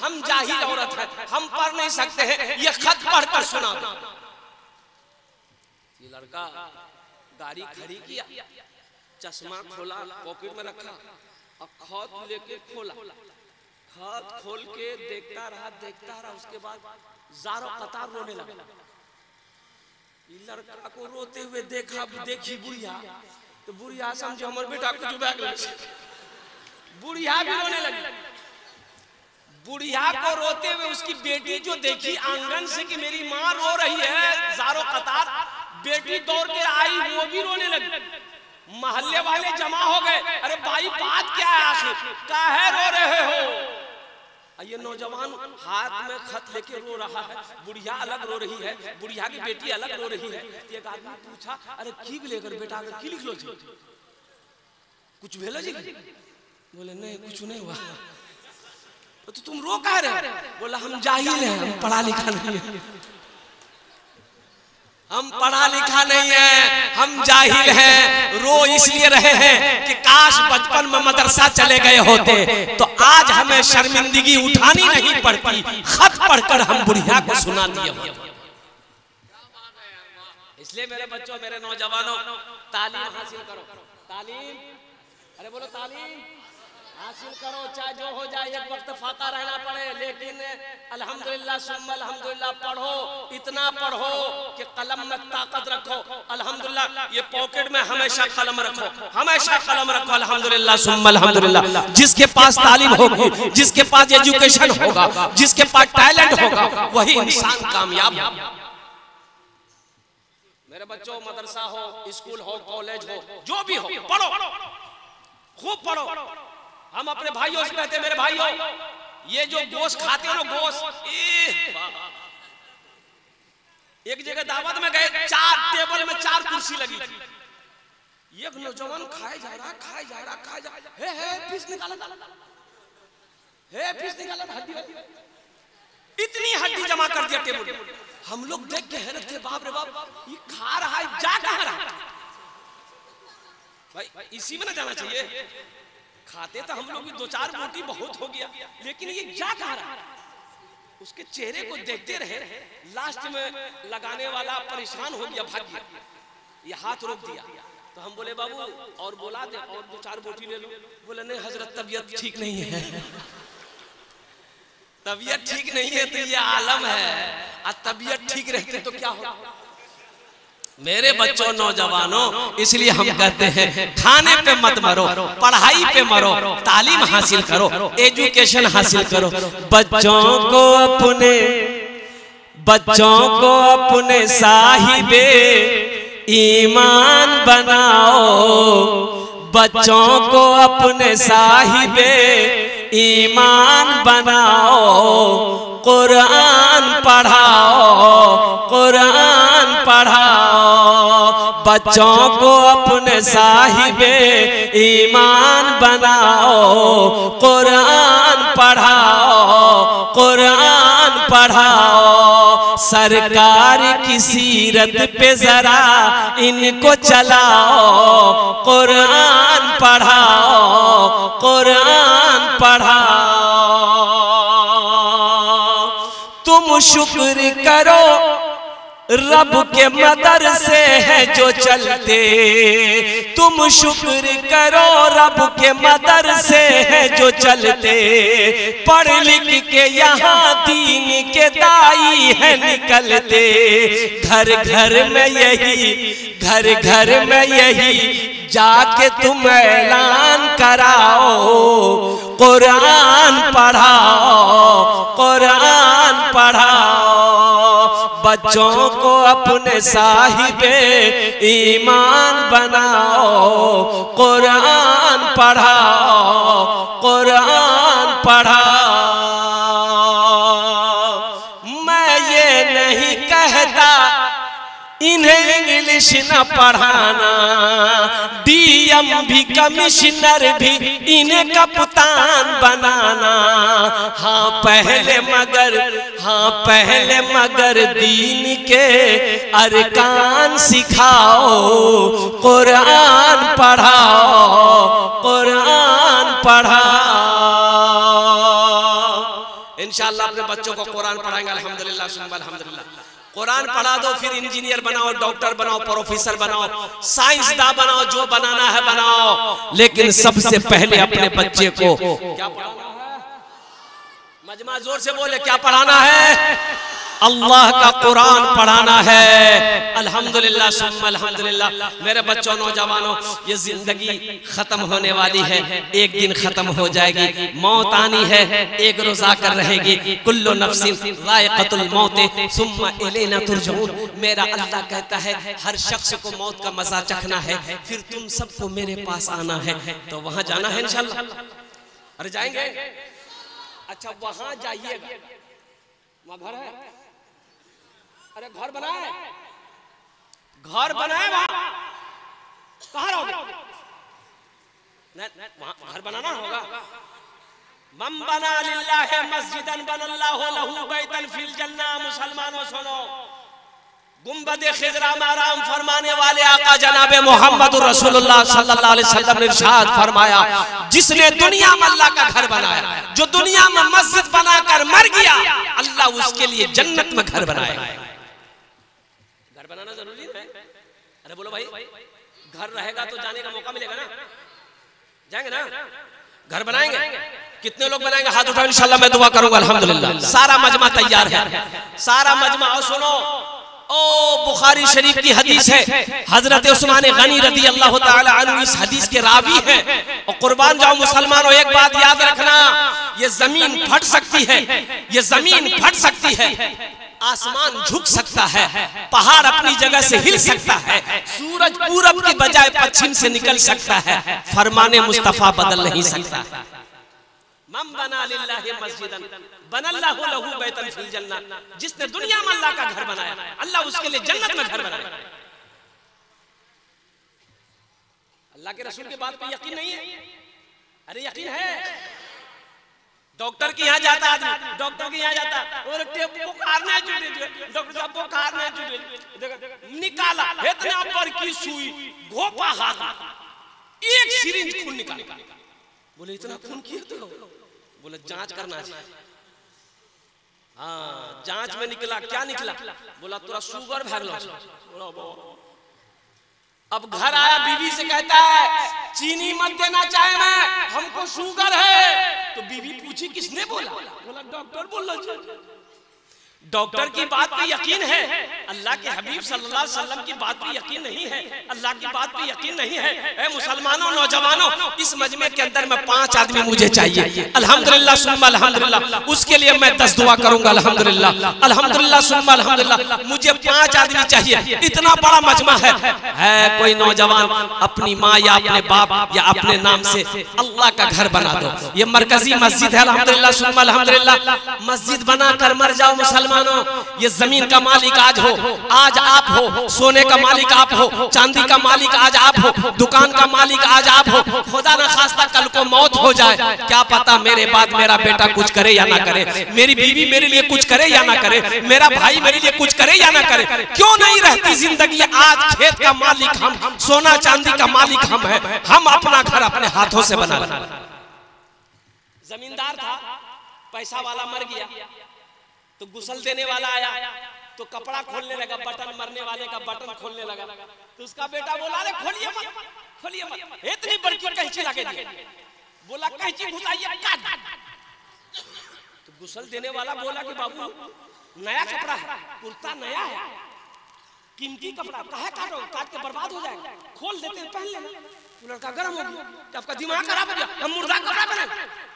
हम जाहिल औरत है, हम पढ़ नहीं सकते हैं, ये खत पढ़कर सुना दो। ये लड़का गाड़ी खड़ी किया, चश्मा खोला, पॉकेट में रखा और खत लेके खोला। खत खोल के देखता रहा। उसके बाद ज़ारो कतार रोने लगा। ये लड़का को रोते हुए देखी बुढ़िया, तो बुढ़िया समझे हमारे बेटा को जुबा के बुढ़िया भी रोने लगी। बुढ़िया को रोते हुए उसकी बेटी जो देखी आंगन से कि मेरी माँ रो रही है ज़ारो कतार, बेटी दौड़ के आई, वो भी रोने लगी। मोहल्ले वाले जमा हो गए, अरे भाई बात क्या है, आखिर काहे रो रहे हो। ये नौजवान हाथ में खत लेके रो रहा है, बुढ़िया अलग रो रही है, बुढ़िया की बेटी अलग रो रही है। एक आदमी पूछा, अरे की लेकर बेटा की लिख लो जी, कुछ भेलो जी? बोले नहीं कुछ नहीं हुआ। तो तुम रो कह रहे? बोला हम जाहिल हैं, हम पढ़ा लिखा नहीं है, हम पढ़ा लिखा नहीं है, हम जाहिल हैं। रो इसलिए रहे हैं कि काश बचपन में मदरसा चले गए होते तो आज हमें शर्मिंदगी उठानी नहीं पड़ती, खत पढ़कर हम बुढ़िया को सुना दिए होते। इसलिए मेरे बच्चों, मेरे नौजवानों, तालीम हासिल करो। तालीम, अरे बोलो तालीम हासिल करो, चाहे जो हो जाए, एक वक्त फाका रहना पड़े, लेकिन अल्हम्दुलिल्लाह सुम्मा अल्हम्दुलिल्लाह पढ़ो, इतना पढ़ो कि कलम में ताकत रखो। अल्हम्दुलिल्लाह ये पॉकेट में हमेशा कलम रखो, हमेशा कलम रखो। अल्हम्दुलिल्लाह सुम्मा अल्हम्दुलिल्लाह। जिसके पास तालीम होगी, जिसके पास एजुकेशन होगा, जिसके पास टैलेंट होगा, वही इंसान कामयाब होगा। मेरे बच्चों, मदरसा हो, स्कूल हो, कॉलेज हो, जो भी हो, पढ़ो, खूब पढ़ो। हम अपने भाइयों से कहते हैं, मेरे भाइयों ये जो गोश्त खाते हो ना, गोश्त, एक जगह दावत में गए, 4 टेबल में 4 कुर्सी लगी थी। एक नौजवान खाए जा रहा, हे पीस निकाला, हड्डी, इतनी हड्डी जमा कर दिया टेबल पे। हम लोग देख के हैरत थे, बाप रे बाप, ये खा रहा है, जा कहां रहा भाई? इसी में ना जाना चाहिए। खाते तो हम लोग भी 2-4 रोटी बहुत हो गया, लेकिन ये जा कहां रहा? उसके चेहरे को देखते रहे, लास्ट में लगाने वाला परेशान हो गया, भाग गया, ये हाथ रोक दिया। तो हम बोले बाबू और बोला दे, और 2-4 रोटी ले लो। बोले नहीं हजरत, तबीयत ठीक नहीं है। तबीयत ठीक नहीं है तो ये आलम है, और तबीयत ठीक रहती तो क्या हो। मेरे बच्चों नौजवानों, इसलिए हम कहते हैं खाने पे मत मरो, पढ़ाई पे मरो, तालीम हासिल करो, एजुकेशन हासिल करो। बच्चों को अपने साहिबे ईमान बनाओ, बच्चों को अपने साहिबे ईमान बनाओ। कुरान पढ़ाओ, कुरान पढ़ाओ, बच्चों को अपने साहिबे ईमान बनाओ। कुरान पढ़ाओ, कुरान पढ़ाओ, सरकार की सीरत पे जरा इनको चलाओ, कुरान पढ़ाओ, कुरान पढ़ाओ। तुम शुक्र करो रब के मदरसे है जो चलते, तुम शुक्र करो रब के मदरसे है जो चलते। पढ़ लिख के यहाँ दीन के दाई है निकलते। घर घर में यही, घर घर में यही जाके तुम ऐलान कराओ, कुरान पढ़ाओ, कुरान पढ़ाओ। बच्चों को अपने साहिबे ईमान बनाओ, कुरान पढ़ाओ, कुरान पढ़ाओ। मैं ये नहीं कहता इन्हें इंग्लिश न पढ़ाना, डीएम भी कमिश्नर भी इन्हें कप्तान बनाना। हाँ पहले मगर, हाँ पहले मगर दीन के अरकान सिखाओ, कुरान पढ़ाओ, कुरान पढ़ाओ। इंशाअल्लाह अपने बच्चों को कुरान पढ़ाएंगे अल्हम्दुलिल्लाह सुम्मा अल्हम्दुलिल्लाह। कुरान पढ़ा दो, फिर इंजीनियर बनाओ, डॉक्टर बनाओ, प्रोफेसर बनाओ, साइंसदान बनाओ, जो बनाना है बनाओ। लेकिन सबसे पहले अपने बच्चे को क्या पढ़ाना है? मजमा जोर से बोले, क्या पढ़ाना है? अल्लाह का कुरान पढ़ाना है। अल्हम्दुलिल्लाह सुम्मा अल्हम्दुलिल्लाह। मेरे बच्चों, नौजवानों, ये जिंदगी खत्म होने वाली है, एक दिन खत्म हो जाएगी। मौत आनी है, एक रोज आकर रहेगी। कुल्लु नफ्सिन ज़ाइक़तुल मौत सुम्मा इलैना तुरजऊन। मेरा अल्लाह कहता है हर शख्स को मौत का मजा चखना है, फिर तुम सबको मेरे पास आना है। तो वहां जाना है इंशाअल्लाह। अरे जाएंगे? अच्छा वहां जाइएगा, वहां घर है? अरे घर बनाए, घर बनाए, वहां कहाँ रहोगे? घर बनाना होगा। मम बना लिल्लाहि मस्जिदन बनल्लाहु लहू बैतन फिल जन्नह। मुसलमानों सुनो, गुंबद खिजरा में आराम फरमाने वाले आका जनाबे मोहम्मद रसूलुल्लाह सल्लल्लाहु अलैहि वसल्लम ने इरशाद फरमाया, जिसने दुनिया में अल्लाह का घर बनाया, जो दुनिया में मस्जिद बनाकर मर गया, अल्लाह उसके लिए जन्नत में घर बनाएगा। घर बनाना जरूरी है। अरे बोलो भाई, घर रहेगा तो जाने का मौका मिलेगा ना? जाएंगे ना? घर बनाएंगे? कितने लोग बनाएंगे? हाथ उठाओ, इंशाल्लाह मैं दुआ करूंगा। अल्हम्दुलिल्लाह सारा मजमा तैयार है, सारा मजमा। और सुनो, ओ बुखारी शरीफ की हदीस है, हजरत उस्मान गनी रदी अल्लाह ताला अन्हु इस हदीस के रावी हैं। और कुर्बान जाओ मुसलमानों, एक बात याद रखना, ये जमीन फट सकती है, ये जमीन फट सकती है, आसमान झुक सकता है, पहाड़ अपनी जगह से हिल सकता है, सूरज पूरब की बजाय पश्चिम से निकल सकता है, फरमाने मुस्तफा बदल नहीं सकता। मम बना लिल्लाहि मस्जिदन बनल्लाहु लहू बैतन फिल जन्नह। जिसने दुनिया में अल्लाह का घर बनाया, अल्लाह उसके लिए जन्नत में घर बनाया। अल्लाह के रसूल की बात पे यकीन नहीं है? अरे यकीन है। डॉक्टर के यहाँ जाता आदमी, डॉक्टर के यहाँ जाता और टेप बुखार नहीं जुटे, डॉक्टर साहब बुखार नहीं जुटे, निकाला इतना पर की सुई, घोपा हाथ, एक सिरिंज खून निकाला। बोले इतना खून किया? तो बोले जांच करना चाहिए। हाँ, जांच में निकला, क्या निकला? बोला तोरा शुगर भरल। अब घर आया, बीवी से कहता है चीनी मत देना चाहे मैं, हमको शुगर है। तो बीवी पूछी किसने बोला? बोला डॉक्टर बोला। डॉक्टर की बात पे यकीन है, अल्लाह के हबीब सल्लल्लाहु अलैहि वसल्लम की बात पे यकीन नहीं है, अल्लाह की बात पे यकीन नहीं है। ऐ मुसलमानों, नौजवानों, इस मजमे के अंदर में 5 आदमी मुझे चाहिए। अल्हम्दुलिल्लाह सुम्मा अल्हम्दुलिल्लाह। उसके लिए मैं 10 दुआ करूंगा। अल्हम्दुलिल्लाह अल्हम्दुलिल्लाह सुम्मा अल्हम्दुलिल्लाह। मुझे 5 आदमी चाहिए। इतना बड़ा मजमा है कोई नौजवान अपनी माँ या अपने बाप या अपने नाम से अल्लाह का घर बना दो। ये मरकजी मस्जिद है। अल्हम्दुलिल्लाह सुम्मा अल्हम्दुलिल्लाह। मस्जिद बनाकर मर जाओ मुसलमान, मुसलमानों, ये जमीन का मालिक आज आप हो, सोने का मालिक आप हो, चांदी का मालिक आज आप हो, दुकान का मालिक आज आप हो। खुदा ना खास्ता कल को मौत हो जाए, क्या पता मेरे बाद मेरा बेटा कुछ करे या ना करे, मेरी बीवी मेरे लिए कुछ करे या ना करे, मेरा भाई मेरे लिए कुछ करे या ना करे। क्यों नहीं रहती जिंदगी? आज खेत का मालिक हम, सोना चांदी का मालिक हम हैं। हम अपना घर अपने हाथों से बना लें। जमींदार था, पैसा वाला मर गया तो गुसल देने वाला आया तो कपड़ा खोलने लगा, बटन मरने वाले का बटन खोलने लगा। तो उसका बेटा बोला अरे खोलिए मत, खोलिए मत, इतनी बड़ी कैंची लगे दी। बोला कैंची घुसाइए, काट। तो गुसल देने वाला बोला कि बाबू नया कपड़ा है, कुर्ता नया है, कीमती कपड़ा, काहे काटो, काट के बर्बाद हो जाएगा, खोल देते हैं, पहन लेना। तो लड़का गर्म हो गया कि आपका दिमाग खराब हो गया, हम मुर्दा कपड़ा पहनेंगे,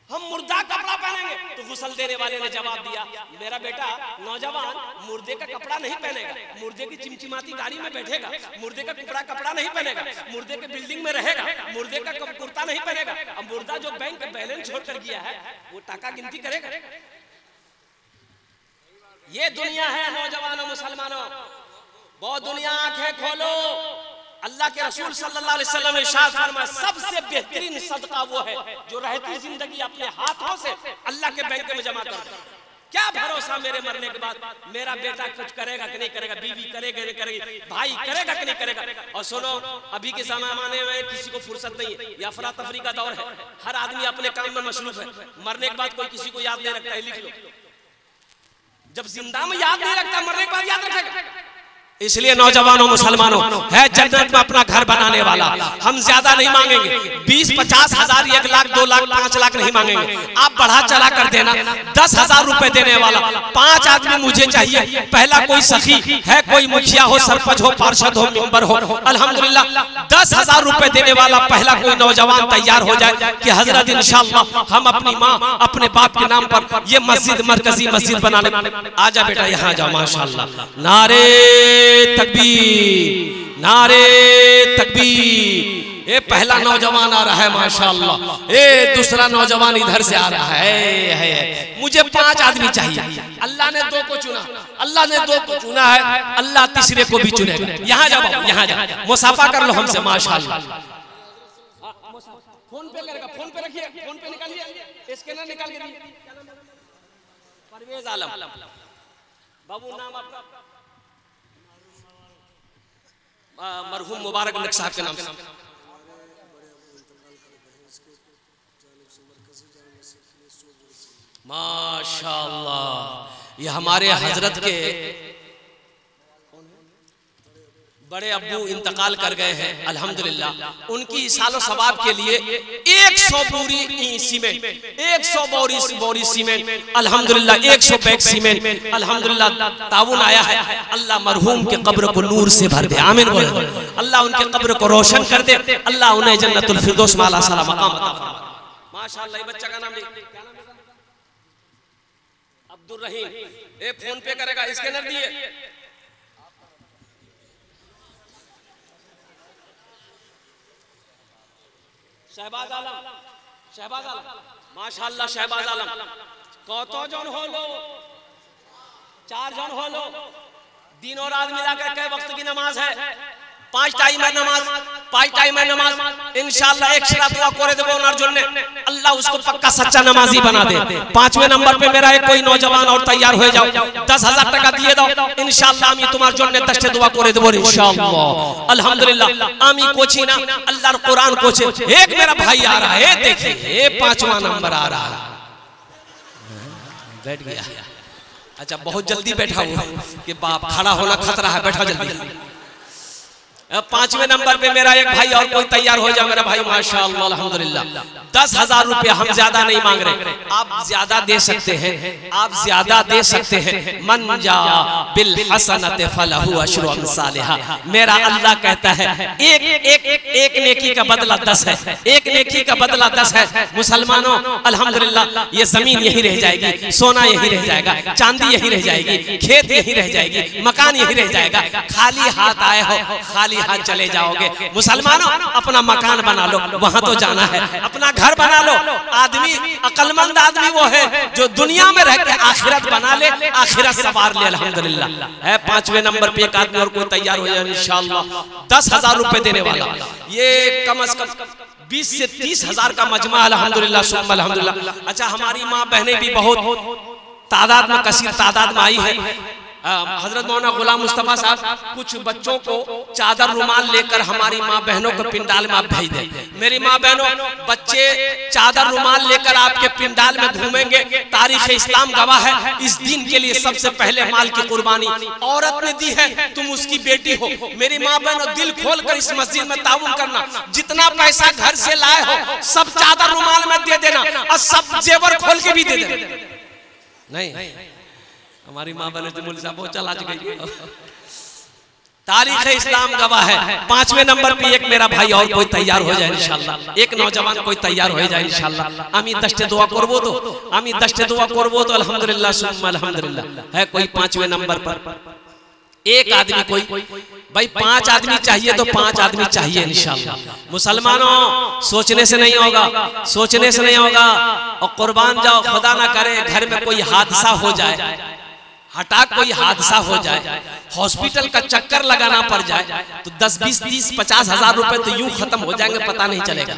हम मुर्दा कपड़ा पहनेंगे। तो गुसल देने वाले ने जवाब दिया, मेरा बेटा नौजवान मुर्दे का कपड़ा नहीं पहनेगा, मुर्दे की चिमचिमाती गाड़ी में बैठेगा, मुर्दे का कपड़ा नहीं पहनेगा, मुर्दे के बिल्डिंग में रहेगा, मुर्दे का कुर्ता नहीं पहनेगा। अब मुर्दा जो बैंक पे बैलेंस छोड़ कर गया है वो टाका गिनती करेगा। ये दुनिया है नौजवानों मुसलमानों, बहुत दुनिया आंखें खोलो। अल्लाह के रसूल सल्लल्लाहु अलैहि वसल्लम ने इरशाद फरमाया, सबसे बेहतरीन सदका वो है जो रहती जिंदगी अपने हाथों से अल्लाह के बैंक में जमा कर दे। क्या भरोसा मेरे मरने के बाद मेरा बेटा कुछ करेगा कि नहीं करेगा, बीवी करेगा नहीं करेगी, भाई करेगा कि नहीं करेगा। और सुनो, अभी के जमाने में किसी को फुर्सत नहीं है, ये अफरा तफरी का दौर है, हर आदमी अपने काम में मशरूफ है। मरने के बाद कोई किसी को याद नहीं रखता है, लिख लो। जब जिंदा में याद नहीं रखता, मरने के बाद याद रखेगा। इसलिए नौजवानों मुसलमानों, है जन्नत में अपना घर बनाने वाला। हम ज्यादा नहीं मांगेंगे, 20-50 हजार, 1 लाख 2 लाख 5 लाख नहीं मांगेंगे। आप बढ़ा चला कर देना, 10,000 रुपए देने वाला 5 आदमी मुझे चाहिए। पहला कोई सखी है, कोई मुखिया हो, सरपंच हो, पार्षद हो, मेंबर हो, अल्हम्दुलिल्लाह 10,000 रुपए देने वाला पहला कोई नौजवान तैयार हो जाए कि हजरत इंशाअल्लाह हम अपनी माँ अपने बाप के नाम पर ये मस्जिद, मरकजी मस्जिद बनाने। आजा बेटा यहाँ जाओ, माशाअल्लाह। नारे तकबीर, नारे तकबीर। ये पहला नौजवान आ रहा है माशाअल्लाह, ये दूसरा नौजवान इधर से आ रहा है। मुझे 5 आदमी चाहिए। अल्लाह ने 2 को चुना, अल्लाह ने 2 को चुना है, अल्लाह तीसरे को भी चुनेगा। यहाँ जाओ, यहाँ जाओ, मुसाफा कर लो हमसे माशाअल्लाह। फोन पे करेगा, फोन पे रखिए, फोन पे निकालिए, स्कैनर निकाल के दीजिए। परवेज आलम बाबू नाम आपका? मरहूम मुबारक नक साहब के नाम से। माशाअल्लाह, ये हमारे हजरत के बड़े अब्बू इंतकाल कर गए हैं, अल्हम्दुलिल्लाह। उनकी सालो सवाब के लिए 100 बोरी सीमेंट, 100 बोरी सीमेंट, अल्हम्दुलिल्लाह 100 बैग सीमेंट, अल्हम्दुलिल्लाह ताउन आया है। अल्लाह मरहूम के कब्र को नूर से भर दे, आमीन बोले। अल्लाह उनके कब्र को रोशन कर दे, अल्लाह उन्हें जन्नतुल फिरदौस में आला साला मकाम अता फरमाए। माशाअल्लाह, ये बच्चा का नाम क्या नाम है? अब्दुल रहीम। ए फोन पे करेगा, स्कैनर दिए। शहबाज आलम, शहबाज आलम, माशाअल्लाह शहबाज आलम। कत जन होलो? 4 जन होलो। दिन और रात मिलाकर कई वक्त की नमाज है? 5 टाइम है नमाज, 5 टाइम है नमाज। इंशाअल्लाह एक शरात दुआ करे देबो ओनार जन्ने, अल्लाह उसको पक्का सच्चा नमाजी बना दे। 5वें नंबर पे मेरा एक कोई नौजवान और तैयार हो जाओ, 10,000 टाका दिए दो, इंशाअल्लाह आमी तुम्हार जन्ने 10 दुआ करे देबो इंशाअल्लाह। अल्हम्दुलिल्लाह आमी कोची ना, अल्लाहर कुरान कोचे। एक मेरा भाई आ रहा है, देखिए ये 5वां नंबर आ रहा है, बैठ गया। अच्छा, बहुत जल्दी बैठा हूँ कि बाप खड़ा होना खतरा है, बैठा जल्दी। 5वें नंबर पे मेरा एक भाई और कोई तैयार हो जाए मेरा भाई, माशाअल्लाह अल्हम्दुलिल्लाह। 10,000 रुपया हम ज्यादा नहीं मांग रहे, आप ज्यादा दे सकते हैं, आप ज्यादा दे सकते हैं। मन जा बिल हसनत फलहु अशरु अमसालिहा। मेरा अल्लाह कहता है एक नेकी का बदला 10 है, एक नेकी का बदला 10 है। मुसलमानों अल्हम्दुलिल्लाह, ये जमीन यही रह जाएगी, सोना यही रह जाएगा, चांदी यही रह जाएगी, खेत यही रह जाएगी, मकान यही रह जाएगा। खाली हाथ आए हो, खाली यहाँ चले जाओगे। मुसलमानों अपना मकान बना लो, वहां तो जाना है, अपना घर बना लो। आदमी अक्लमंद आदमी वो है जो दुनिया में रह के आखिरत बना ले, आखिरत सवार ले। अल्हम्दुलिल्लाह है। 5वें नंबर पे एक आदमी और कोई तैयार हो जाए इंशाअल्लाह, 10,000 रुपए देने वाला। ये कम से कम 20 से 30,000 का मजमा। अल्हम्दुलिल्लाह सुम्मा अल्हम्दुलिल्लाह। अच्छा, हमारी माँ बहनें भी बहुत तादाद में, कसीर तादाद में आई है। हजरत मौलाना गुलाम मुस्तफा साहब कुछ बच्चों को चादर रुमाल लेकर हमारी माँ बहनों को पिंडाल में आप भेज दें। मेरी माँ बहनों, बच्चे चादर रुमाल लेकर आपके पिंडाल में घूमेंगे, तारीख इस्लाम गवाह है। इस दिन के लिए सबसे पहले माल की कुर्बानी औरत ने दी है, तुम उसकी बेटी हो। मेरी माँ बहनों, दिल खोल कर इस मस्जिद में ताउन करना। जितना पैसा घर से लाए हो सब चादर रुमाल में दे देना और सब जेवर खोल के भी दे देना। नहीं, हमारी माँ बहन वो चला गई। तारीख इस्लाम गवाह है। 5वें नंबर पे एक मेरा भाई और कोई तैयार हो जाए इंशाल्लाह, एक नौजवान कोई तैयार हो जाए इंशाल्लाह। आमी दस्ते दुआ करबो तो, आमी दस्ते दुआ करबो तो अल्हम्दुलिल्लाह सुम्मा अल्हम्दुलिल्लाह है। कोई 5वें नंबर पर एक आदमी, कोई भाई 5 आदमी चाहिए तो 5 आदमी चाहिए इंशाल्लाह। मुसलमानों, सोचने से नहीं होगा, सोचने से नहीं होगा। और कुर्बान जाओ, खुदा ना करे घर में कोई हादसा हो जाए, हठात कोई हादसा हो जाए, हॉस्पिटल का चक्कर लगाना पड़ जाए, तो 10, 20, 30, 50,000 रुपए तो यूं खत्म हो जाएंगे, पता नहीं चलेगा।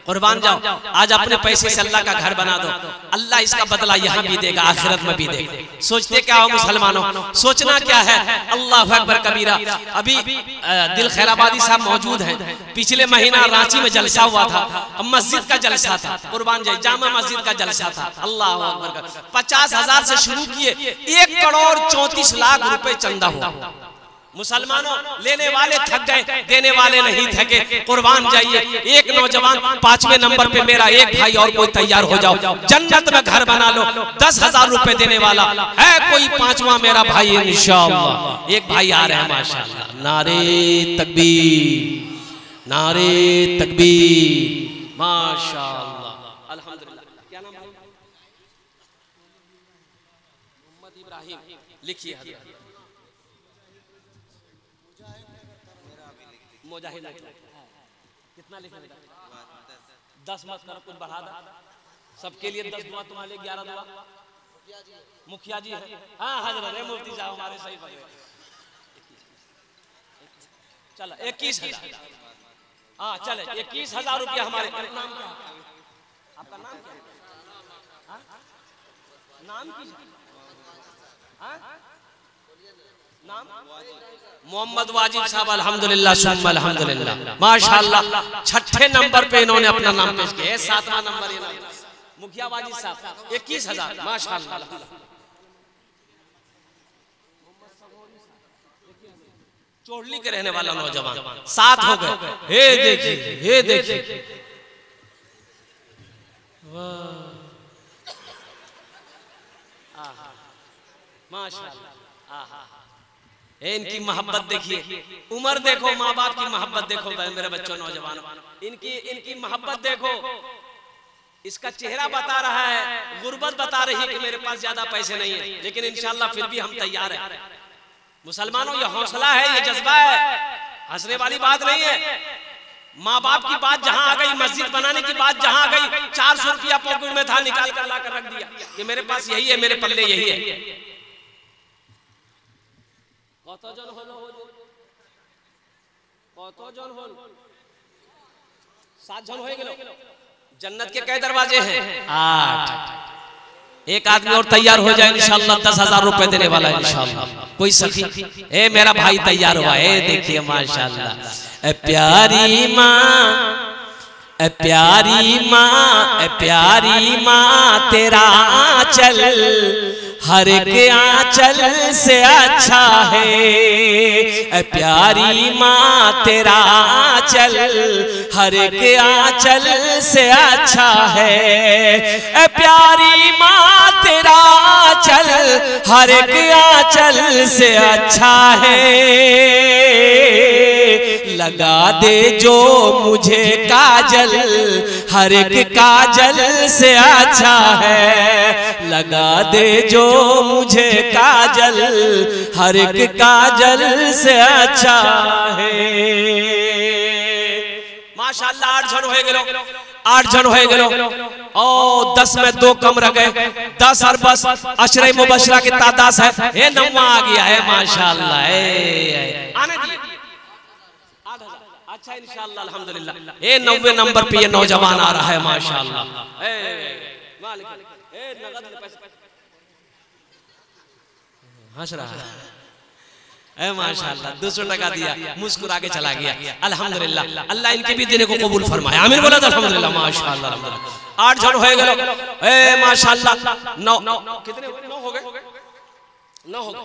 कुर्बान जाओ, आज अपने पैसे से अल्लाह का घर बना दो, अल्लाह इसका बदला यहाँ भी देगा, आखिरत में भी देगा। सोचते क्या हो मुसलमानों, सोचना क्या है। अल्लाह अकबर कबीरा। अभी दिल खैराबादी साहब मौजूद हैं। पिछले महीना रांची में जलसा हुआ था, मस्जिद का जलसा था, कुर्बान जाए जामा मस्जिद का जलसा था। अल्लाह अकबर। 50,000 से शुरू किए, 1,34,00,000 रुपए चंदा हुआ। मुसलमानों, लेने वाले थक गए, देने वाले नहीं थके। कुर्बान जाइए। एक नौजवान, 5वें नंबर पे मेरा एक भाई और कोई तैयार हो जाओ, जन्नत में घर बना लो। 10,000 रुपए देने वाला है कोई 5वां मेरा भाई इंशाअल्लाह। एक भाई आ रहे हैं माशाअल्लाह। नारे तकबीर, नारे तकबीर, माशाअल्लाह अल्हम्दुलिल्लाह। क्या नाम है? मोहम्मद इब्राहिम। लिखिए मुजाहिद। कितना लिखा? 10 मत करो, कुछ बढ़ा दो। सबके लिए 10 दुआ, तुम्हारे लिए 11 दुआ। मुखिया जी है, हाँ हजरत है, मुफ्ती साहब हमारे सही पकड़े। चलो 21,000। हाँ चले 21,000 रुपया हमारे। नाम क्या? आपका नाम क्या? नाम की नाम? मोहम्मद वाजिब साहब। अल्हम्दुलिल्लाह सुम्मा अल्हम्दुलिल्लाह माशाअल्लाह। 6ठे नंबर पे इन्होंने अपना नाम पेश किया। 7वां नंबर ये मुखिया वाजिब साहब 21,000 माशाअल्लाह। चोरली के रहने वाला नौजवान 7 हो गए। हे देखिए, हे देखिए, माशाअल्लाह। इनकी मोहब्बत देखिए, उम्र देखो, माँ बाप की मोहब्बत देखो। मेरे बच्चों नौजवान, इनकी मोहब्बत देखो। इसका चेहरा बता रहा है, गुर्बत बता रही है कि मेरे पास ज्यादा पैसे नहीं है, लेकिन इंशाल्लाह फिर भी हम तैयार हैं। मुसलमानों, ये हौसला है, ये जज्बा है, हंसने वाली बात नहीं है। माँ बाप की बात जहां आ गई, मस्जिद बनाने की बात जहां आ गई, 400 रुपया पॉकेट में था, निकाल कर ला कर रख दिया कि मेरे पास यही है, मेरे पल्ले यही है। কতজন হলো? কতজন হল? 7 জন হয়ে গেল। जन्नत के कई दरवाजे हैं? 8। एक आदमी और तैयार हो जाए इंशाअल्लाह, 10,000 रुपए देने वाला है इंशाअल्लाह। कोई सखी, ए मेरा भाई तैयार हुआ है, देखिए माशाअल्लाह। ए प्यारी माँ, ए प्यारी माँ, ए प्यारी माँ, तेरा आंचल हर एक आंचल से अच्छा है। ए प्यारी माँ, तेरा आंचल हर एक आंचल से अच्छा है। ए प्यारी माँ, तेरा आंचल हर एक आंचल से अच्छा है। लगा दे जो मुझे काजल, हर एक काजल से अच्छा है। लगा दे जो मुझे काजल, हर एक काजल से अच्छा है। माशाअल्लाह 8 जन हो गए, 8 जन हो गए और 10 में 2 कम रह गए। 10 और बस अशरे मुबशरा की तादाद है। ये नम्मा आ गया है माशाअल्लाह। आने दिए 8,000। अच्छा इंशाअल्लाह अल्हम्दुलिल्लाह। ये 90 नंबर पे ये नौजवान आ रहा है माशाअल्लाह। हंस रहा है माशाअल्लाह। 200 टका दिया, मुस्कुरा के चला गया। अल्हम्दुलिल्लाह, अल्लाह इनके भी देने को कबूल फरमाए। आमीन बोला अल्हम्दुलिल्लाह। माशाअल्लाह अल्हम्दुलिल्लाह। 8 जन हो गए माशाअल्लाह। 9 कितने हो गए? 9 हो गए,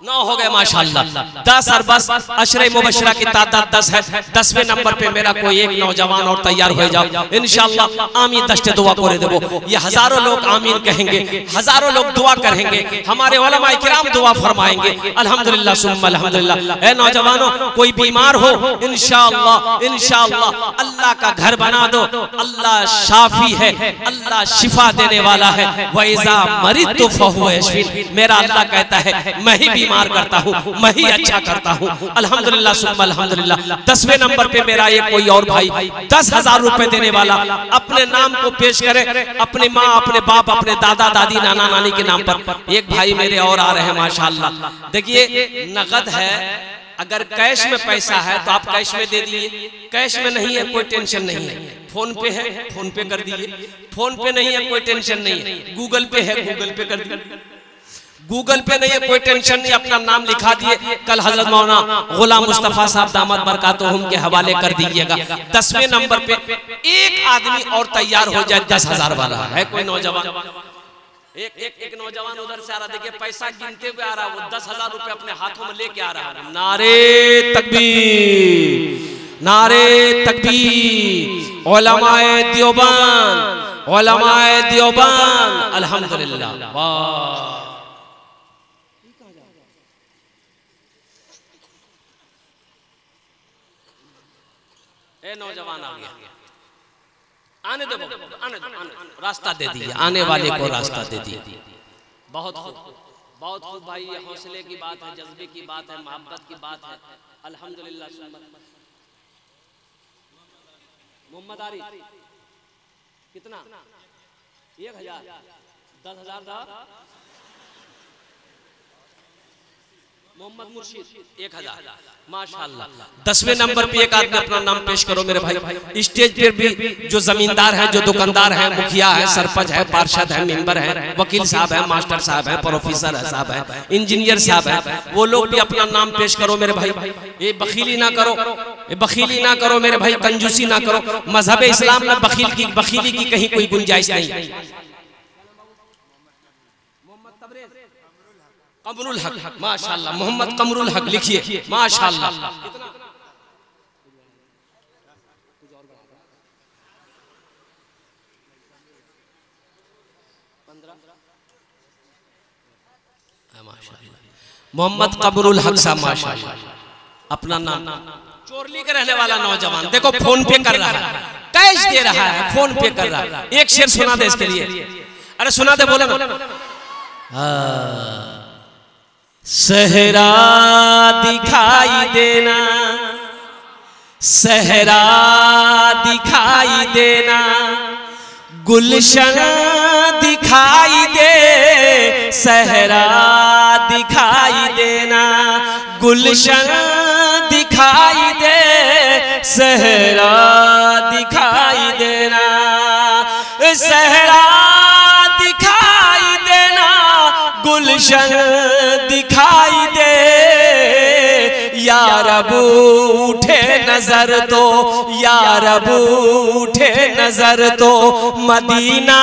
9 हो गए माशाअल्लाह। 10 और बस अशरे मुबशरा की तादाद 10 है। 10वें नंबर पे मेरा कोई एक नौजवान और तैयार हो जाओ इंशाअल्लाह। आमीन दस्ते दुआ करे देबो। ये हजारों लोग आमीन कहेंगे, हजारों लोग दुआ करेंगे, हमारे उलमाए किराम दुआ फरमाएंगे। अल्हम्दुलिल्लाह सुम्मा अल्हम्दुलिल्लाह। ए नौजवानों, कोई बीमार हो इंशाअल्लाह, इंशाअल्लाह अल्लाह का घर बना दो। अल्लाह शाफी है, अल्लाह शिफा देने वाला है। व इज़ा मरिदतु फहुव यशफीन। मेरा अल्लाह कहता है मैं ही बीमार करता हूँ, मैं ही अच्छा करता हूँ। अल्हम्दुलिल्लाह सुम्मा अल्हम्दुलिल्लाह। 10वें नंबर पे मेरा एक कोई और भाई 10,000 रुपए देने वाला अपने नाम को पेश करे, अपने माँ, अपने बाप, अपने दादा दादी, नाना नानी के नाम पर। एक भाई मेरे और आ रहे हैं माशाअल्लाह। देखिए नगद है, अगर कैश में पैसा है तो आप कैश में दे दिए। कैश में नहीं है कोई टेंशन नहीं है। फोन पे है, फोन पे कर दिए। फोन पे नहीं है कोई टेंशन नहीं है। गूगल पे है, गूगल पे कर दिए। गूगल पे नहीं है कोई टेंशन नहीं, अपना नाम लिखा दिए। कल हजरत मौलाना गुलाम मुस्तफा साहब दामद बरकातुहुम के हवाले कर दीजिएगा। 10वें नंबर पे एक आदमी और तैयार हो जाए 10,000 वाला है कोई नौजवान। एक नौजवान उधर से आ रहा, देखिए पैसा गिनते हुए आ रहा, वो 10,000 रुपए अपने हाथों में लेके आ रहा है। नारे तकबीर, नारे तकबीर। उलमाए देवबंद, उलमाए देवबंद। अल्हम्दुलिल्लाह। वाह नौजवान आ गया। आने दो, आने दो, रास्ता दे दिया, आने वाले को रास्ता दे दिया। बहुत खूब, बहुत खूब भाई। ये हौसले की बात है, जज्बे की बात है, मोहब्बत की बात है। अल्हम्दुलिल्लाह। मोहम्मद आरी कितना? 1,000। 10,000 था। मोहम्मद मुर्शिद 1,000 माशाअल्लाह। 10वें नंबर पे एक आदमी अपना नाम पेश करो मेरे भाई। स्टेज पे भी जो जमींदार हैं, जो दुकानदार हैं, मुखिया है, सरपंच है, पार्षद है, मेंबर है, वकील साहब है, मास्टर साहब है, प्रोफेसर साहब है, इंजीनियर साहब है, वो लोग भी अपना नाम पेश करो मेरे भाई। ये बखीली ना करो, ये बखीली ना करो मेरे भाई, कंजूसी ना करो। मजहब इस्लाम में बखीली की कहीं कोई गुंजाइश नहीं। कमरुल हक माशाअल्लाह। मोहम्मद कमरुल हक लिखिए माशाअल्लाह। मोहम्मद कमरुल हक साहब माशाअल्लाह। अपना नाम चोरली के रहने वाला नौजवान, देखो फोन पे कर रहा है, कैश दे रहा है, फोन पे कर रहा है। एक शेर सुना दे इसके लिए। अरे सुना दे, बोलो ना। सहरा दिखाई देना, सहरा दिखाई देना, गुलशन दिखाई दे। सहरा दिखाई देना, गुलशन दिखाई दे। सहरा दिखाई देना, सहरा दिखाई देना, गुलशन दिखाई दे। या रब उठे नजर तो, या रब उठे नजर तो, मदीना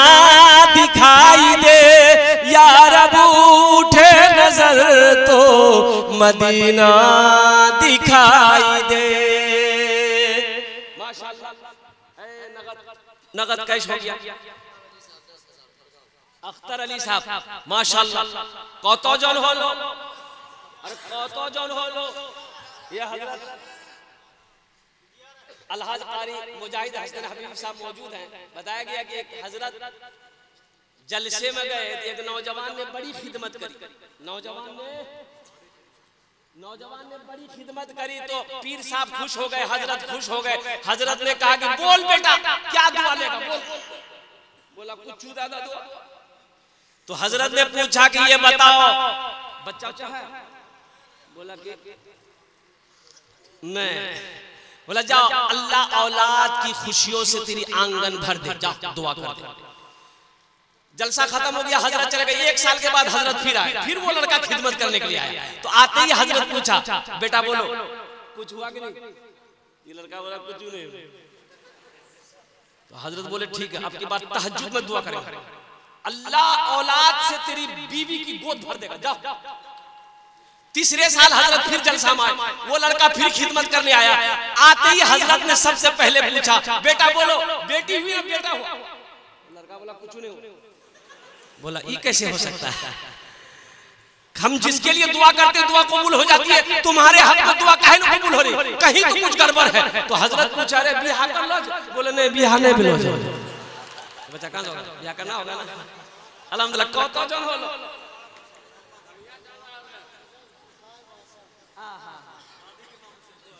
दिखाई दे। या रब उठे नजर तो, मदीना दिखाई दे। माशाअल्लाह। नगद कैश हो गया। अख्तर अली साहब माशाअल्लाह। कत जन हलो? अरे कत जन हलो? ये हजरत अलहाज कारी मुजाहिद हसन हबीब साहब मौजूद हैं। बताया गया कि एक हजरत जलसे में गए, एक नौजवान ने बड़ी खिदमत करी। नौजवान ने बड़ी खिदमत करी तो पीर साहब खुश हो गए, हजरत खुश हो गए। हजरत ने कहा कि बोल बेटा क्या दुआ लेगा, बोल। बोला कुछ दादा दुआ। तो हजरत ने पूछा कि ये बताओ बच्चा है? बोला कि नहीं। बोला जाओ अल्लाह औलाद की खुशियों से तेरी आंगन भर दे, जाओ दुआ कर दे। जलसा खत्म हो गया, हजरत चले गए। 1 साल के बाद हजरत फिर आए, फिर वो लड़का खिदमत करने के लिए आया। तो आते ही हजरत पूछा बेटा बोलो कुछ हुआ कि नहीं? ये लड़का बोला कुछ नहीं। तो हजरत बोले ठीक है, अब की बात तहज्जुद में दुआ करेंगे, अल्लाह औलाद से तेरी बीवी की गोद भर देगा, जाओ। तीसरे साल हजरत फिर जलसा में आए, वो लड़का फिर खिदमत करने आया। आते ही हजरत ने सबसे पहले पूछा बेटा बोलो बेटी हुई या बेटा हुआ? लड़का बोला कुछ नहीं हुआ। बोला ये कैसे हो सकता है? हम जिसके लिए दुआ करते हैं दुआ कबूल हो जाती है, तुम्हारे हक में दुआ काहे न कबूल हो रही? कहीं तो कुछ गड़बड़ है। तो हजरत पूछा अरे बियाह कर लो? बोले नहीं बियाह नहीं बिलो। बच्चा कहां होगा? बियाह करना होगा ना। अल्हम्दुलिल्लाह कत जन होलो?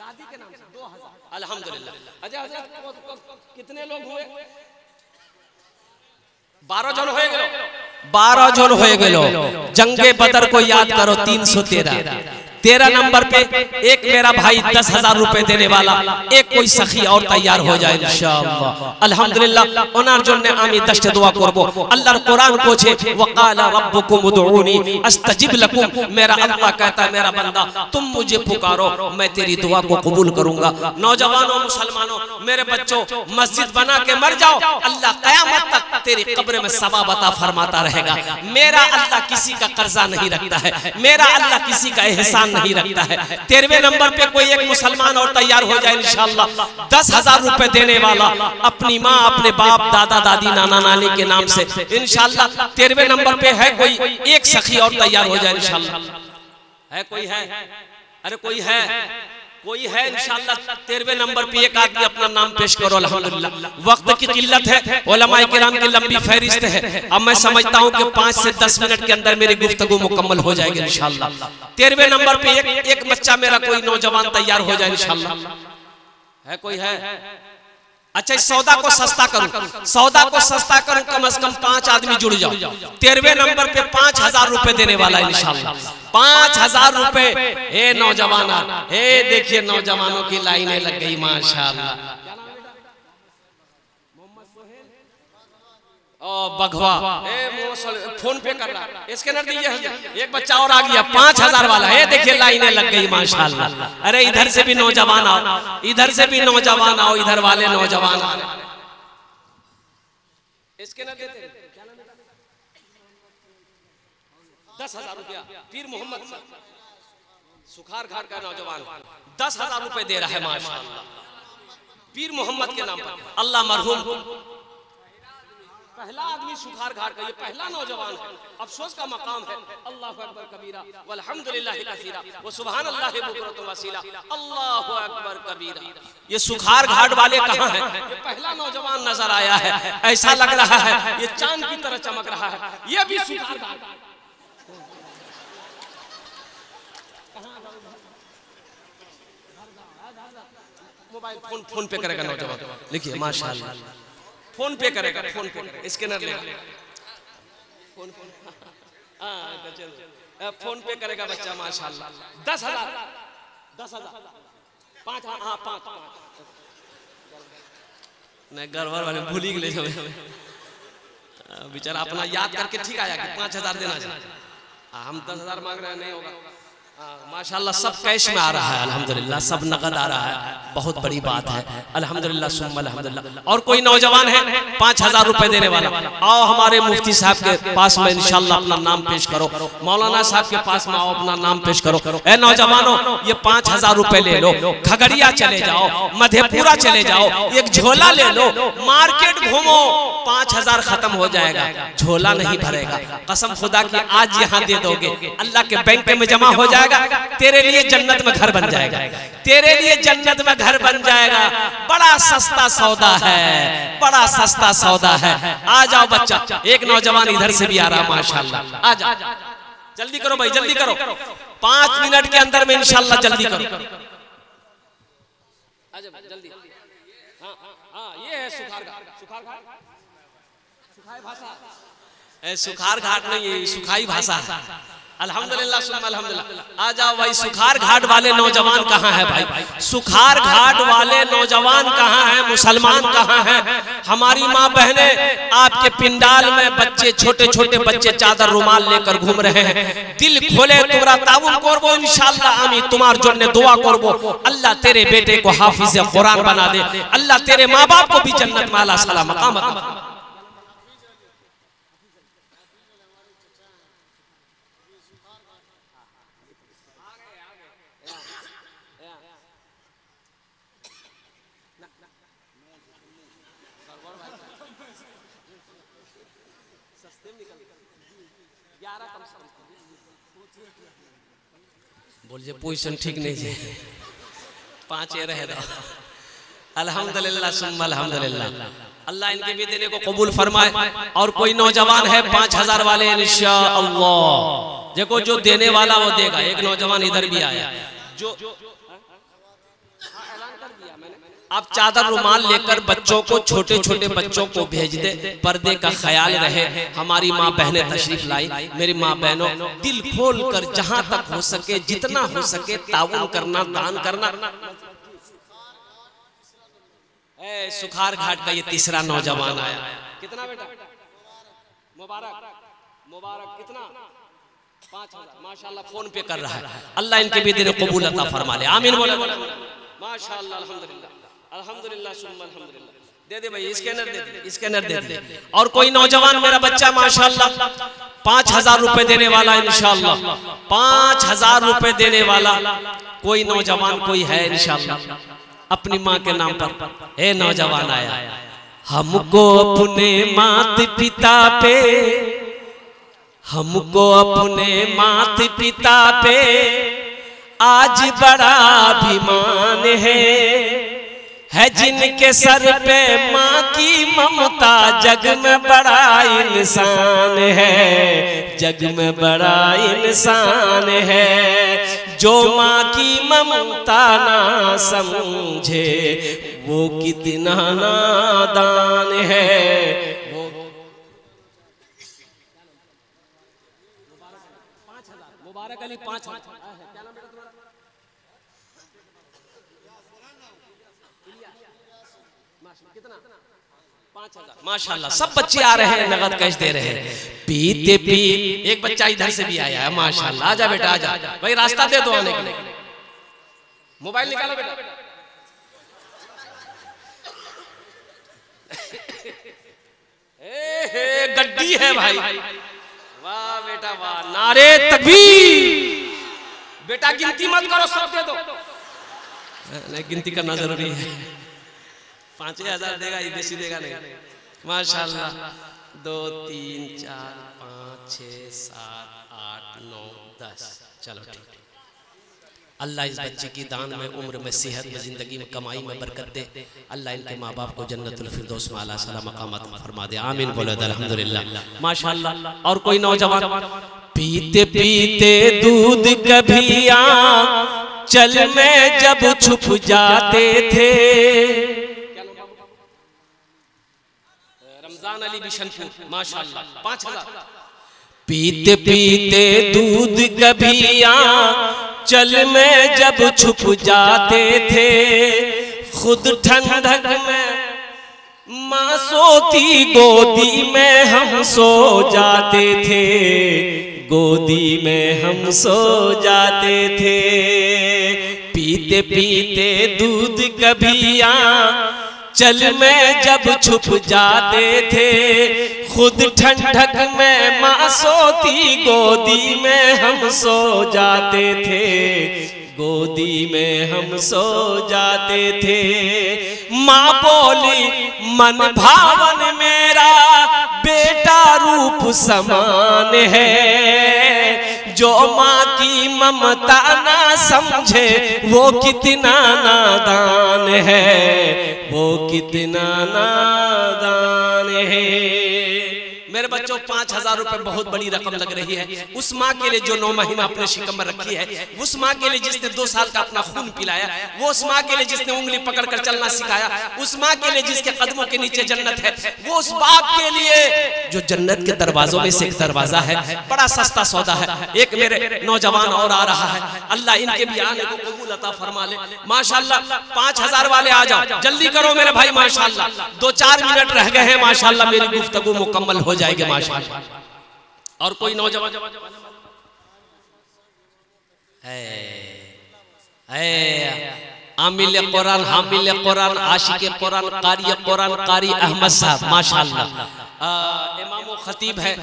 दादी के नाम से 2000। अल्हम्दुलिल्लाह। अच्छा हजरत कितने लोग हुए? 12 जन हो गए। 12 जन हो गए। जंगे बदर को याद करो 313। 13 नंबर पे एक मेरा भाई 10,000 रुपए देने वाला, एक कोई सखी और तैयार हो जाए इंशाअल्लाह। अल्हम्दुलिल्लाह ओनार जन ने आमी दश्त दुआ करबो। अल्लाहर कुरान कोछे वकाला रब्बुकुम उदऊनी अस्तजिब लकुम। मेरा अल्लाह कहता है मेरा बंदा तुम मुझे पुकारो मैं तेरी दुआ को कबूल करूंगा। नौजवानों मुसलमानों मेरे बच्चों मस्जिद बना के मर जाओ, अल्लाह कयामत तक तेरी कब्र में सवाब अता फरमाता रहेगा। मेरा अल्लाह किसी का कर्जा नहीं रखता है, मेरा अल्लाह किसी का एहसान नहीं रखता है। 13वें नंबर पे कोई एक मुसलमान और तैयार हो जाए इंशाअल्लाह, 10,000 रुपए देने वाला अपनी माँ अपने बाप दादा दादी नाना नानी के नाम से इंशाअल्लाह। 13वें नंबर पे है कोई एक सखी और तैयार हो जाए इंशाअल्लाह। है कोई है? अरे कोई है? कोई है इंशाअल्लाह। 13वें नंबर पे एक आदमी अपना नाम पेश करो। अल्हम्दुलिल्लाह वक्त की किल्लत है, उलमाए किराम की लंबी फहरिस्त है। अब मैं समझता हूं कि 5 से 10 मिनट के अंदर मेरी गुफ्तगू मुकम्मल हो जाएगी इंशाअल्लाह। 13वें नंबर पे एक बच्चा मेरा कोई नौजवान तैयार हो जाए इंशाअल्लाह। है कोई है? अच्छा इस सौदा को सस्ता करूं, सौदा को सस्ता करूं, कम से कम 5 आदमी जुड़ जाओ। 13वें नंबर पे 5,000 रुपए देने वाला इंशाअल्लाह। 5,000 रुपए। हे नौजवान, हे देखिए नौजवानों की लाइनें लग गई माशाअल्लाह। ओ बघवा फोन पे कर रहा, स्कैनर दीजिए। एक बच्चा और आ गया 5,000 वाला। हे देखिए लाइनें लग गई माशाअल्लाह। अरे इधर से भी नौजवान आओ, इधर से भी नौजवान आओ, इधर वाले नौजवान आओ। स्कैनर देते हैं। 10,000 रुपया पीर मोहम्मद सुखार घाट का नौजवान 10,000 रुपए दे रहा है माशाअल्लाह पीर मोहम्मद के नाम पर। अल्लाह मरहूम पहला आदमी सुखार घाट का, ये पहला नौजवान है। अफसोस का मकाम है। अल्लाहु अकबर कबीरा वल्हम्दुलिल्लाहि कसीरा व सुभानअल्लाहि बुकरतुम वसीला। अल्लाहु अकबर कबीरा। ये सुखार घाट वाले कहां हैं? ये पहला नौजवान नजर आया है। ऐसा लग रहा है ये चांद की तरह चमक रहा है। ये भी सुखार घाट। मोबाइल फोन पे करेगा नौजवान, लिखिए माशाअल्लाह फोन पे करेगा, फोन पे करेगा, स्कैनर लेगा, फोन पे करेगा बच्चा माशाअल्लाह। 10,000 5 नहीं गड़बड़ वाले भूल ही गए बेचारा अपना याद करके ठीक आया कि 5,000 देना चाहिए। हम 10,000 मांग रहे हैं, नहीं होगा। माशाअल्लाह सब कैश में आ रहा है अल्हम्दुलिल्लाह, सब नगद आ रहा है, बहुत बड़ी बात है अल्हम्दुलिल्लाह सुम्मा अल्हम्दुलिल्लाह। और कोई नौजवान है 5,000 रुपए देने वाला, आओ हमारे मुफ्ती साहब के पास में इंशाअल्लाह अपना नाम पेश करो, मौलाना साहब के पास में आओ अपना नाम पेश करो। ए नौजवानों ये 5,000 रुपए ले लो, खगड़िया चले जाओ, मधेपुरा चले जाओ, एक झोला ले लो, मार्केट घूमो, 5,000 खत्म हो जाएगा, झोला नहीं भरेगा। कसम खुदा की आज यहाँ दे दोगे अल्लाह के बैंक में जमा हो जाएगा, जाएगा, तेरे लिए जन्नत में घर बन जाएगा, तेरे लिए जन्नत में घर बन जाएगा। बड़ा सस्ता सौदा है, बड़ा सस्ता सौदा है। आ जाओ बच्चा, एक नौजवान इधर से भी आ रहा माशाल्लाह। आ जाओ, जल्दी करो भाई, जल्दी करो, 5 मिनट के अंदर में इंशाल्लाह, जल्दी करो। जल्दी। हाँ, ये है सुखार घाट। सुखार घाट, सुखाई भाषा, सुखार घाट नहीं, ये सुखाई भाषा है। अल्हम्दुलिल्लाह सुम्मा अल्हम्दुलिल्लाह। आ जाओ भाई, सुखार घाट वाले नौजवान कहाँ है भाई? सुखार घाट वाले नौजवान कहाँ हैं? मुसलमान कहाँ हैं? हमारी माँ बहने आपके पिंडाल में बच्चे, छोटे छोटे बच्चे चादर रुमाल लेकर घूम रहे हैं। दिल खोले तुम्हारा ताउन करबो इंशाअल्लाह, आमीन। तुम्हार जन्ने दुआ करबो, अल्लाह तेरे बेटे को हाफिज कुरान बना दे, अल्लाह तेरे माँ बाप को भी जन्नत में आला सलाम मकाम। बोलिए पोजीशन ठीक नहीं है, 5 रह दो। अल्हम्दुलिल्लाह सुम्मा अल्हम्दुलिल्लाह। अल्लाह इनके भी देने को कबूल फरमाए। और कोई नौजवान है 5000 वाले इंशाअल्लाह, देखो जो देने वाला वो देगा। एक नौजवान इधर भी आया जो आप चादर रुमाल लेकर बच्चों को, छोटे छोटे बच्चों को भेज दे, पर्दे का ख्याल रहे। हमारी माँ बहनें तशरीफ लाई। मेरी माँ बहनों, दिल खोल कर जहां तक हो सके, जितना हो सके ताउन करना, दान करना। सुखार घाट का ये तीसरा नौजवान आया। कितना बेटा? मुबारक मुबारक। कितना? 5000 माशाल्लाह। फोन पे कर रहा है। अल्लाह इनके भी दिन कबूल अता फरमा ले, आमीन बोले माशाल्लाह अल्हम्दुलिल्लाह अल्हम्दुलिल्लाह सुम्मा अल्हम्दुलिल्लाह। दे दे भाई, स्कैनर दे दे, स्कैनर दे दे। और कोई नौजवान मेरा बच्चा माशाल्लाह 5000 रुपए देने वाला इंशाअल्लाह, 5000 रुपए देने वाला कोई नौजवान कोई है इंशाअल्लाह अपनी माँ के नाम पर। ए नौजवान आया, हमको अपने माता पिता पे, हमको अपने माता पिता पे आज बड़ा अभिमान है जिनके सर पे माँ की ममता, जग में बड़ा इंसान है, जग में बड़ा इंसान है। जो माँ की ममता ना समझे वो कितना नादान है। मुबारक अली 5000। माशाल्लाह सब बच्चे आ रहे हैं, नगद कैश दे रहे हैं। पीते पी एक बच्चा इधर से भी आया है माशाल्लाह। आजा बेटा आजा भाई, रास्ता दे दो आने के लिए। मोबाइल निकालो बेटा। गड्डी है भाई, वाह बेटा वाह, नारे तकबीर। बेटा गिनती मत करो, सब दे दो। नहीं, गिनती करना जरूरी है। 5000 देगा, ये बेसी देगा नहीं। माशाल्लाह 2 3 4 5 6 7 8 9 10। चलो ठीक। अल्लाह इस बच्चे की दान में, उम्र में, सेहत में, जिंदगी में, कमाई में बरकत दे। अल्लाह इनके माँ बाप को जन्नतुल फिरदौस में आला सलाम मकामात फरमा दे, आमीन बोलो अल्हम्दुलिल्लाह माशाल्लाह। और कोई नौजवान पीते पीते दूध कभी चल में जब छुप जाते थे, रमजान अली बिशनपुर माशाल्लाह 5000। पीते पीते दूध कभी चल में जब छुप जाते थे, खुद ठंडक में माँ सोती गोदी में हम सो जाते थे, गोदी में हम सो जाते थे। पीते पीते दूध कभी चल में जब छुप जाते थे, खुद ठंडक में माँ सोती गोदी में हम सो जाते थे, गोदी में हम सो जाते थे। माँ बोली मन भावन मेरा बेटा रूप समान है, जो माँ की ममता ना समझे वो कितना नादान है, वो कितना नादान है। मेरे बच्चों 5,000 रुपए बहुत बड़ी रकम लग रही है उस माँ के लिए जो 9 महीना अपने शिकम में रखी है, उस माँ के लिए जिसने 2 साल का अपना खून पिलाया, वो उस माँ के लिए जिसने उंगली पकड़कर चलना सिखाया, उस माँ के लिए जिसके कदमों के नीचे जन्नत है, वो उस बाप के लिए जो जन्नत के दरवाजों में से एक दरवाजा है। बड़ा सस्ता सौदा है। एक मेरे नौजवान और आ रहा है, अल्लाह इनके भी आने को कबूल अता फरमा ले। माशाल्लाह 5,000 वाले आ जाओ, जल्दी करो मेरे भाई। माशाल्लाह 2-4 मिनट रह गए हैं। माशाल्लाह मेरी गुफ्तगू मुकम्मल हो जाएगी माशाअल्लाह। और कोई नौजवान आमिल कुरान, हामिल कुरान, आशिक कुरान, कारी अहमद साहब माशाअल्लाह इमाम खतीब है,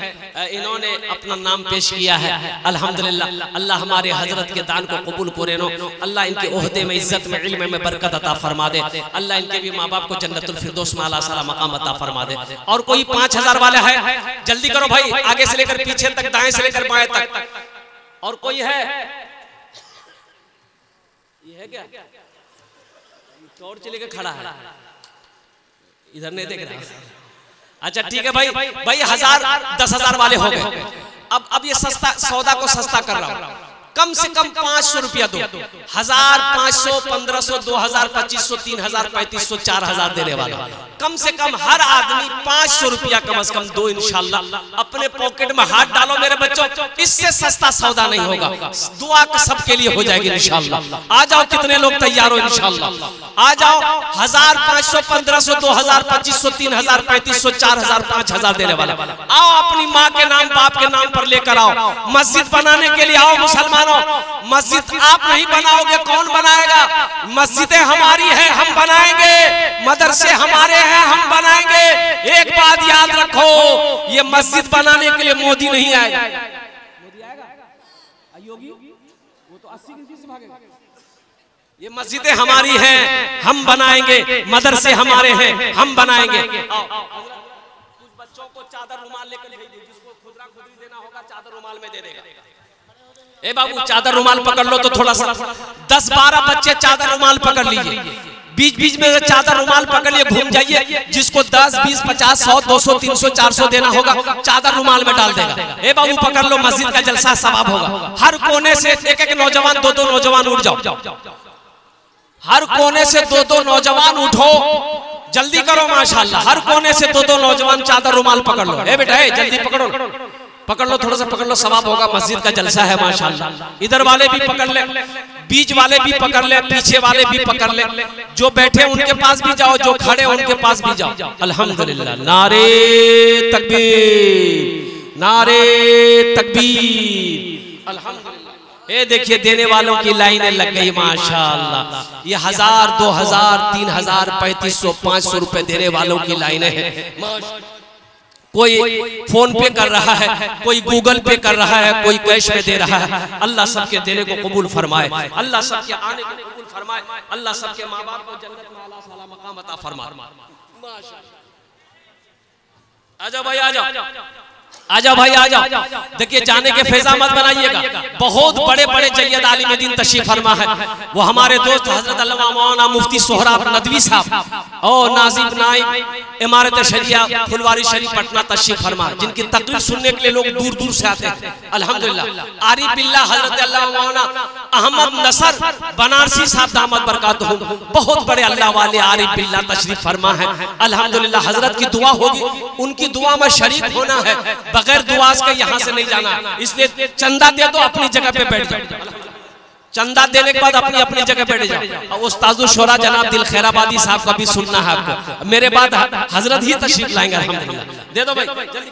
इन्होंने अपना नाम पेश किया है। अल्हम्दुलिल्लाह अल्लाह हमारे हजरत के दान को कबूल करे नो। अल्लाह इनके ओहदे में, इज्जत में, इल्म में बरकत अता फरमा दे। अल्लाह इनके भी माँ बाप को जन्नतुल फिरदौस में आला साला मकाम अता फरमा दे। और कोई 5,000 वाले है, जल्दी करो भाई, आगे से लेकर पीछे तक, दाएं से लेकर बाएं तक। और कोई है? ये है क्या? टॉर्च लेके खड़ा है, इधर नहीं देख रहा। अच्छा ठीक है भाई, 1,000 10,000 वाले हो गए। अब ये सस्ता सौदा को सस्ता कर रहा हूं, कम से कम 500 रुपया दो। 1,000, 500, 1,500, 2,000, 2,500, 3,000, 3,500, 4,000 देने वाला। कम से कम हर आदमी 500 रुपया कम से कम दो इंशाल्लाह। अपने पॉकेट में हाथ डालो मेरे बच्चों, इससे सस्ता सौदा नहीं होगा। दुआ सबके लिए हो जाएगी इंशाल्लाह। आ जाओ, कितने लोग तैयार हो इंशाल्लाह? आ जाओ। 1,000, 500, 1,500, 2,000, 2,500, 3,000, 3,500, 4,000, 5,000 देने वाला। आओ, अपनी माँ के नाम, बाप के नाम पर लेकर आओ। मस्जिद बनाने के लिए आओ मुसलमानों। मस्जिद आप नहीं बनाओगे, कौन बनाएगा? मस्जिदें हमारी है, हम बनाएंगे। मदरसे हमारे हैं, हम बनाएंगे। एक बात याद रखो, ये मस्जिद बनाने के लिए मोदी नहीं आएगा। मोदी आएगा? योगी वो तो 80 से भागेगा। ये मस्जिदें हमारी हैं, हम बनाएंगे। मदरसे हमारे हैं, हम बनाएंगे। कुछ बच्चों को चादर रुमाल लेकर भेजिए, जिसको खुदरा खुदरी देना होगा चादर रुमाल में दे देगा। ए बाबू, चादर रुमाल पकड़ लो तो थोड़ा सा। 10-12 बच्चे चादर रुमाल पकड़ लीजिए, बीच बीच में चादर रुमाल पकड़ लिए घूम जाइए। जिसको 10, 20, 50, 100, 200, 300, 400 देना होगा चादर रुमाल में डाल देगा। ए बाबू पकड़ लो, मस्जिद का जलसा सवाब होगा। हर कोने से एक नौजवान, 2 नौजवान उठ जाओ। हर कोने से 2 नौजवान उठो, जल्दी करो माशाल्लाह। हर कोने से 2 नौजवान चादर रुमाल पकड़ लो। ए बेटा जल्दी पकड़ो, पकड़ लो, थोड़ा सा पकड़ लो, सवाब होगा। मस्जिद का जलसा है माशाल्लाह। इधर वाले भी पकड़ ले, बीच वाले भी पकड़ ले, पीछे वाले भी पकड़ ले। जो बैठे उनके पास भी जाओ, जो खड़े उनके पास भी जाओ। अल्हम्दुलिल्लाह, नारे तकबीर, नारे तकबीर। अल्हम्दुलिल्लाह। ये देखिए देने वालों की लाइनें लग गई माशाल्लाह। ये 1,000, 2,000, 3,000, 3,500, 500 रुपए देने वालों की लाइनें हैं। कोई फोन पे कर रहा है, कोई गूगल पे कर रहा है, कोई कैश में दे रहा है। अल्लाह सबके देने को कबूल फरमाए, अल्लाह सबके आने को कबूल फरमाए, अल्लाह सबके माँ बाप को जन्नत में आला साला मकाम अता फरमाए। माशाअल्लाह। आजा भाई, आजा भाई, आजा। देखिए जाने के फैजा मत बनाइएगा। बहुत बड़े बड़े जय्यद आलिम दीन तशरीफ फरमा है। वो हमारे दोस्त हजरत अल्लामा मौलाना मुफ्ती सोहराब नदवी साहब और नाजिब नाइब इमारत शरिया फुलवारी शरीफ पटना तशरीफ फरमा, जिनकी तकरीर सुनने के लिए लोग दूर दूर से आते हैं। अल्हम्दुलिल्लाह। आरिफ बिल्लाह हजरत अल्लामा मौलाना अहमद नसर बनारसी साहब दामद बरकातुहुम, बहुत बड़े अल्लाह वाले आरिफ बिल्लाह तशरीफ फरमा है। अल्हम्दुलिल्लाह। हजरत की दुआ होगी, उनकी दुआ में शरीक होना है, बगैर दुआ के यहाँ से नहीं जाना। इसलिए चंदा दे दो, अपनी जगह पे बैठ जाओ। चंदा देने के बाद अपनी अपनी जगह बैठ जाओ। और उस्तादुल शोरा जनाब दिल खैराबादी साहब का भी सुनना है आपको। मेरे बाद हजरत ही तशरीफ लाएंगे। अल्हम्दुलिल्लाह। दे दो भाई जल्दी।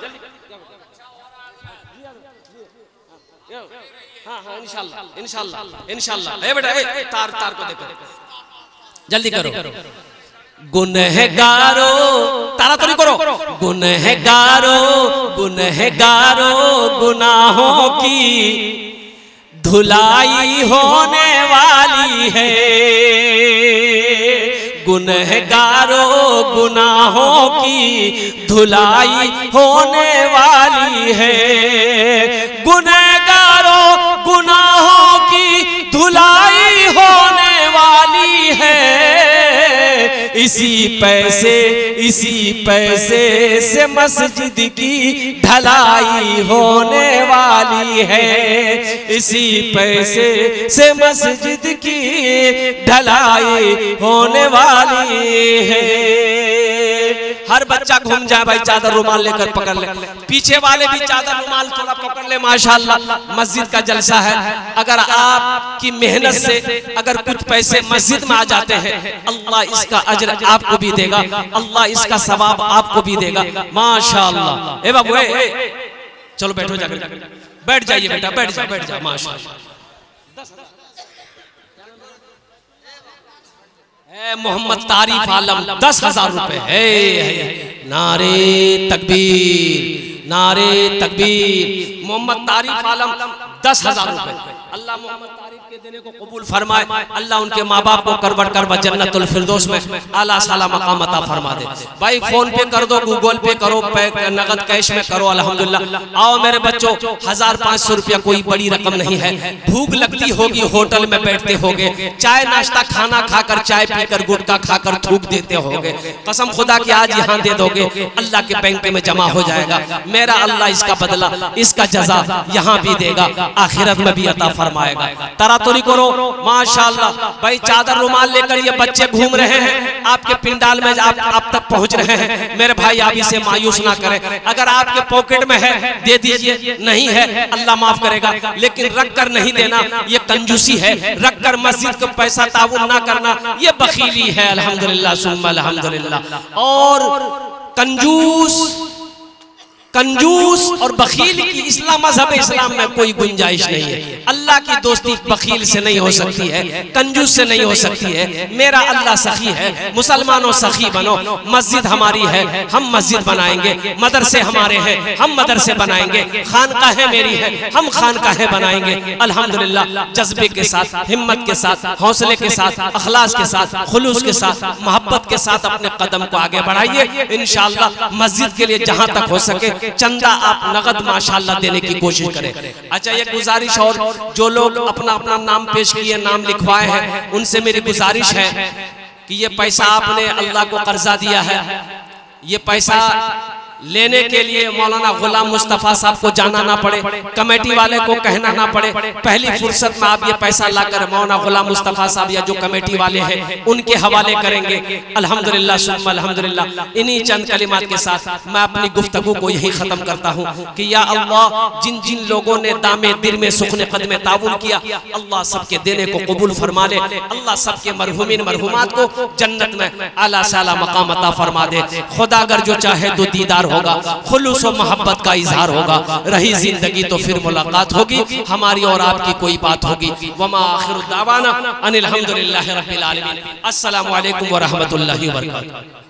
हाँ इंशाल्लाह, इंशाल्लाह, इंशाल्लाह। ए बेटा तार को देखो, जल्दी करो। गुनहगारो, तारा तो नहीं करो। गुनहगारो, गुनहगारो, गुनाहों की धुलाई होने वाली है। गुनहगारो, गुनाहों की धुलाई होने वाली है। गुनहगारो, गुनाहों की धुलाई होने वाली है। इसी पैसे से मस्जिद की ढलाई होने वाली है। इसी पैसे से मस्जिद की ढलाई होने वाली है। हर बच्चा घूम जाए भाई, चादर रुमाल लेकर पकड़ ले, पीछे वाले भी चादर रुमाल थोड़ा पकड़ ले। माशाअल्लाह मस्जिद का जलसा है। अगर आपकी मेहनत से अगर कुछ पैसे मस्जिद में आ जाते हैं, अल्लाह इसका अजर आपको भी देगा, अल्लाह इसका सवाब आपको भी देगा। माशाअल्लाह। ए बाबू चलो बैठो, जाकर बैठ जाइए बेटा, बैठ जाओ। माशाअल्लाह। मोहम्मद तारीफ आलम 10,000 रुपए है। नारे तकबीर, नारे तकबीर। मोहम्मद तारीफ आलम 10,000 रुपए। अल्लाह मोहम्मद तारीफ के देने को कबूल फरमाए। अल्लाह उनके माँ बाप को करवट करवट जन्नतुल फिरदौस में आला साला मकाम अता फरमा दे। भाई फोन पे कर दो, गूगल पे करो, नगद कैश में करो। अल्हम्दुलिल्लाह। आओ मेरे बच्चों, 1500 रुपया कोई बड़ी रकम नहीं है। भूख लगती होगी, होटल में बैठते होगे, चाय नाश्ता खाना खाकर, चाय पीकर, गुटखा खाकर थूक देते होगे। कसम खुदा की आज यहाँ दे दोगे, अल्लाह के बैंक में जमा हो जाएगा। मेरा अल्लाह इसका बदला, इसका जजा यहाँ भी देगा, आखिरत में भी अता फरमाएगा। तरातुरी करो। माशाअल्लाह। भाई चादर रुमाल लेकर ये बच्चे घूम रहे हैं, आपके पिंडाल में आप तक पहुंच रहे हैं। मेरे भाई आप इसे मायूस ना करें। अगर आपके पॉकेट में है दे दीजिए, नहीं है अल्लाह माफ करेगा, लेकिन रख कर नहीं देना ये कंजूसी है। रख कर मस्जिद को पैसा ताउन ना करना ये बखीली है। अल्हम्दुलिल्लाह सुम्मा अल्हम्दुलिल्लाह। और कंजूस और बखील की मज़हब इस्लाम में कोई गुंजाइश नहीं है। अल्लाह की दोस्ती बखील से नहीं हो सकती है, कंजूस से नहीं हो सकती है। मेरा अल्लाह सखी है, मुसलमानों सखी बनो। मस्जिद हमारी है, हम मस्जिद बनाएंगे। मदरसे हमारे हैं, हम मदरसे बनाएंगे। खानकाहें मेरी है, हम खानकाहें बनाएंगे। अल्हम्दुलिल्लाह जज्बे के साथ, हिम्मत के साथ, हौसले के साथ, अखलास के साथ, खुलूस के साथ, मोहब्बत के साथ अपने कदम को आगे बढ़ाइए। इंशाअल्लाह मस्जिद के लिए जहां तक हो सके चंदा आप नगद माशाअल्लाह देने की कोशिश करें। अच्छा ये गुजारिश, और जो लोग अपना अपना नाम पेश किए, नाम लिखवाए हैं, उनसे मेरी गुजारिश है कि ये पैसा आपने अल्लाह को कर्जा दिया है, ये पैसा लेने के लिए मौलाना गुलाम मुस्तफा साहब को जाना ना पड़े, कमेटी वाले को कहना ना पड़े। पहली फुर्सत में आप ये पैसा लाकर मौलाना गुलाम मुस्तफा साहब या जो कमेटी वाले हैं उनके हवाले करेंगे। अल्हम्दुलिल्लाह सुम्मा अल्हम्दुलिल्लाह। इन्हीं चंद कलिमात के साथ मैं अपनी गुफ्तगू को यही खत्म करता हूँ कि या अल्लाह जिन जिन लोगों ने दामे दिल में सुखने कदमे ताउन किया, अल्लाह सबके देने को कबूल फरमा दे। अल्लाह सबके मरहुमीन मरहुमात को जन्नत में आला साला मकाम अता फरमा दे। खुदा अगर जो चाहे तो दीदार होगा, खुलूस और मोहब्बत का इजहार होगा। रही जिंदगी तो फिर मुलाकात होगी, हमारी और आपकी कोई बात होगी। वमा आखिरु दावाना अनिल हम्दुलिल्लाहि रब्बिल आलमीन। अस्सलामु अलैकुम व रहमतुल्लाहि व बरकातुहू।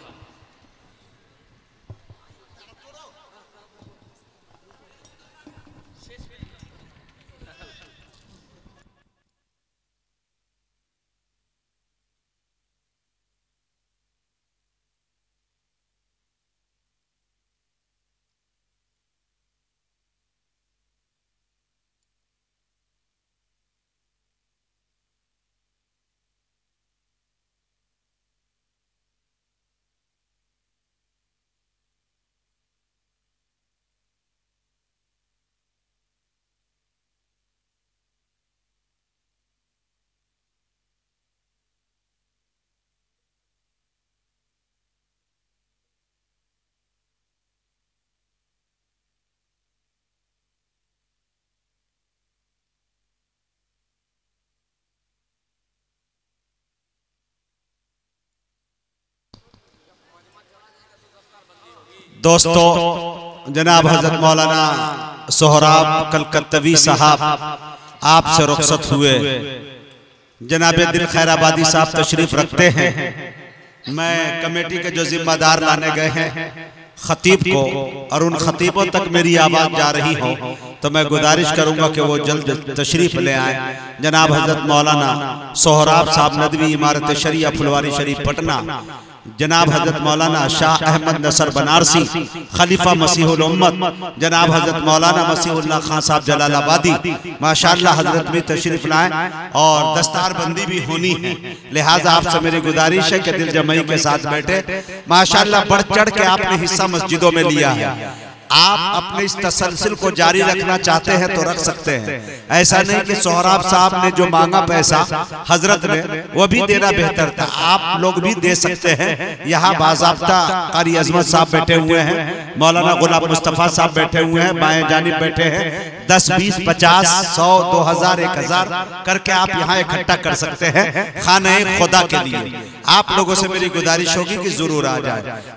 दोस्तों, जनाब हजरत मौलाना सोहराब कलकत्तवी साहब आपसे रुखसत हुए। जनाब दिल खैराबादी साहब तशरीफ रखते हैं। मैं कमेटी के जो जिम्मेदार लाने गए हैं खतीब को, और उन खतीबों तक मेरी आवाज़ जा रही हो तो मैं गुजारिश करूंगा कि वो जल्द तशरीफ ले आए। जनाब हजरत मौलाना सोहराब साहब नदवी इमारत शरिया फुलवारी शरीफ पटना, जनाब हजरत मौलाना शाह अहमद नसर बनारसी खलीफा मसीहुल उम्मत, जनाब हजरत मौलाना मसीहुल्लाह खान साहब जलालाबादी माशाअल्लाह हजरत में तशरीफ लाएं और दस्तारबंदी भी होनी है। लिहाजा आपसे मेरी गुजारिश है कि दिल जमई के साथ बैठे। माशाअल्लाह बढ़ चढ़ के आपने हिस्सा मस्जिदों में लिया है। आप अपने इस तसलसल को जारी रखना चाहते हैं तो रख सकते हैं। ऐसा नहीं कि सोहराब साहब ने जो मांगा पैसा हजरत ने वो भी देना बेहतर था, आप लोग भी दे सकते हैं। यहाँ बाज़ाब्ता कारी अजमत साहब बैठे हुए हैं, मौलाना गुलाम मुस्तफ़ा साहब बैठे हुए हैं, बाएं जानिब बैठे हैं। 10, 20, 50, 100, 2000, 1000 करके आप यहाँ इकट्ठा कर सकते हैं खाने खुदा के लिए। आप लोगों से मेरी गुजारिश होगी कि जरूर आ जाए।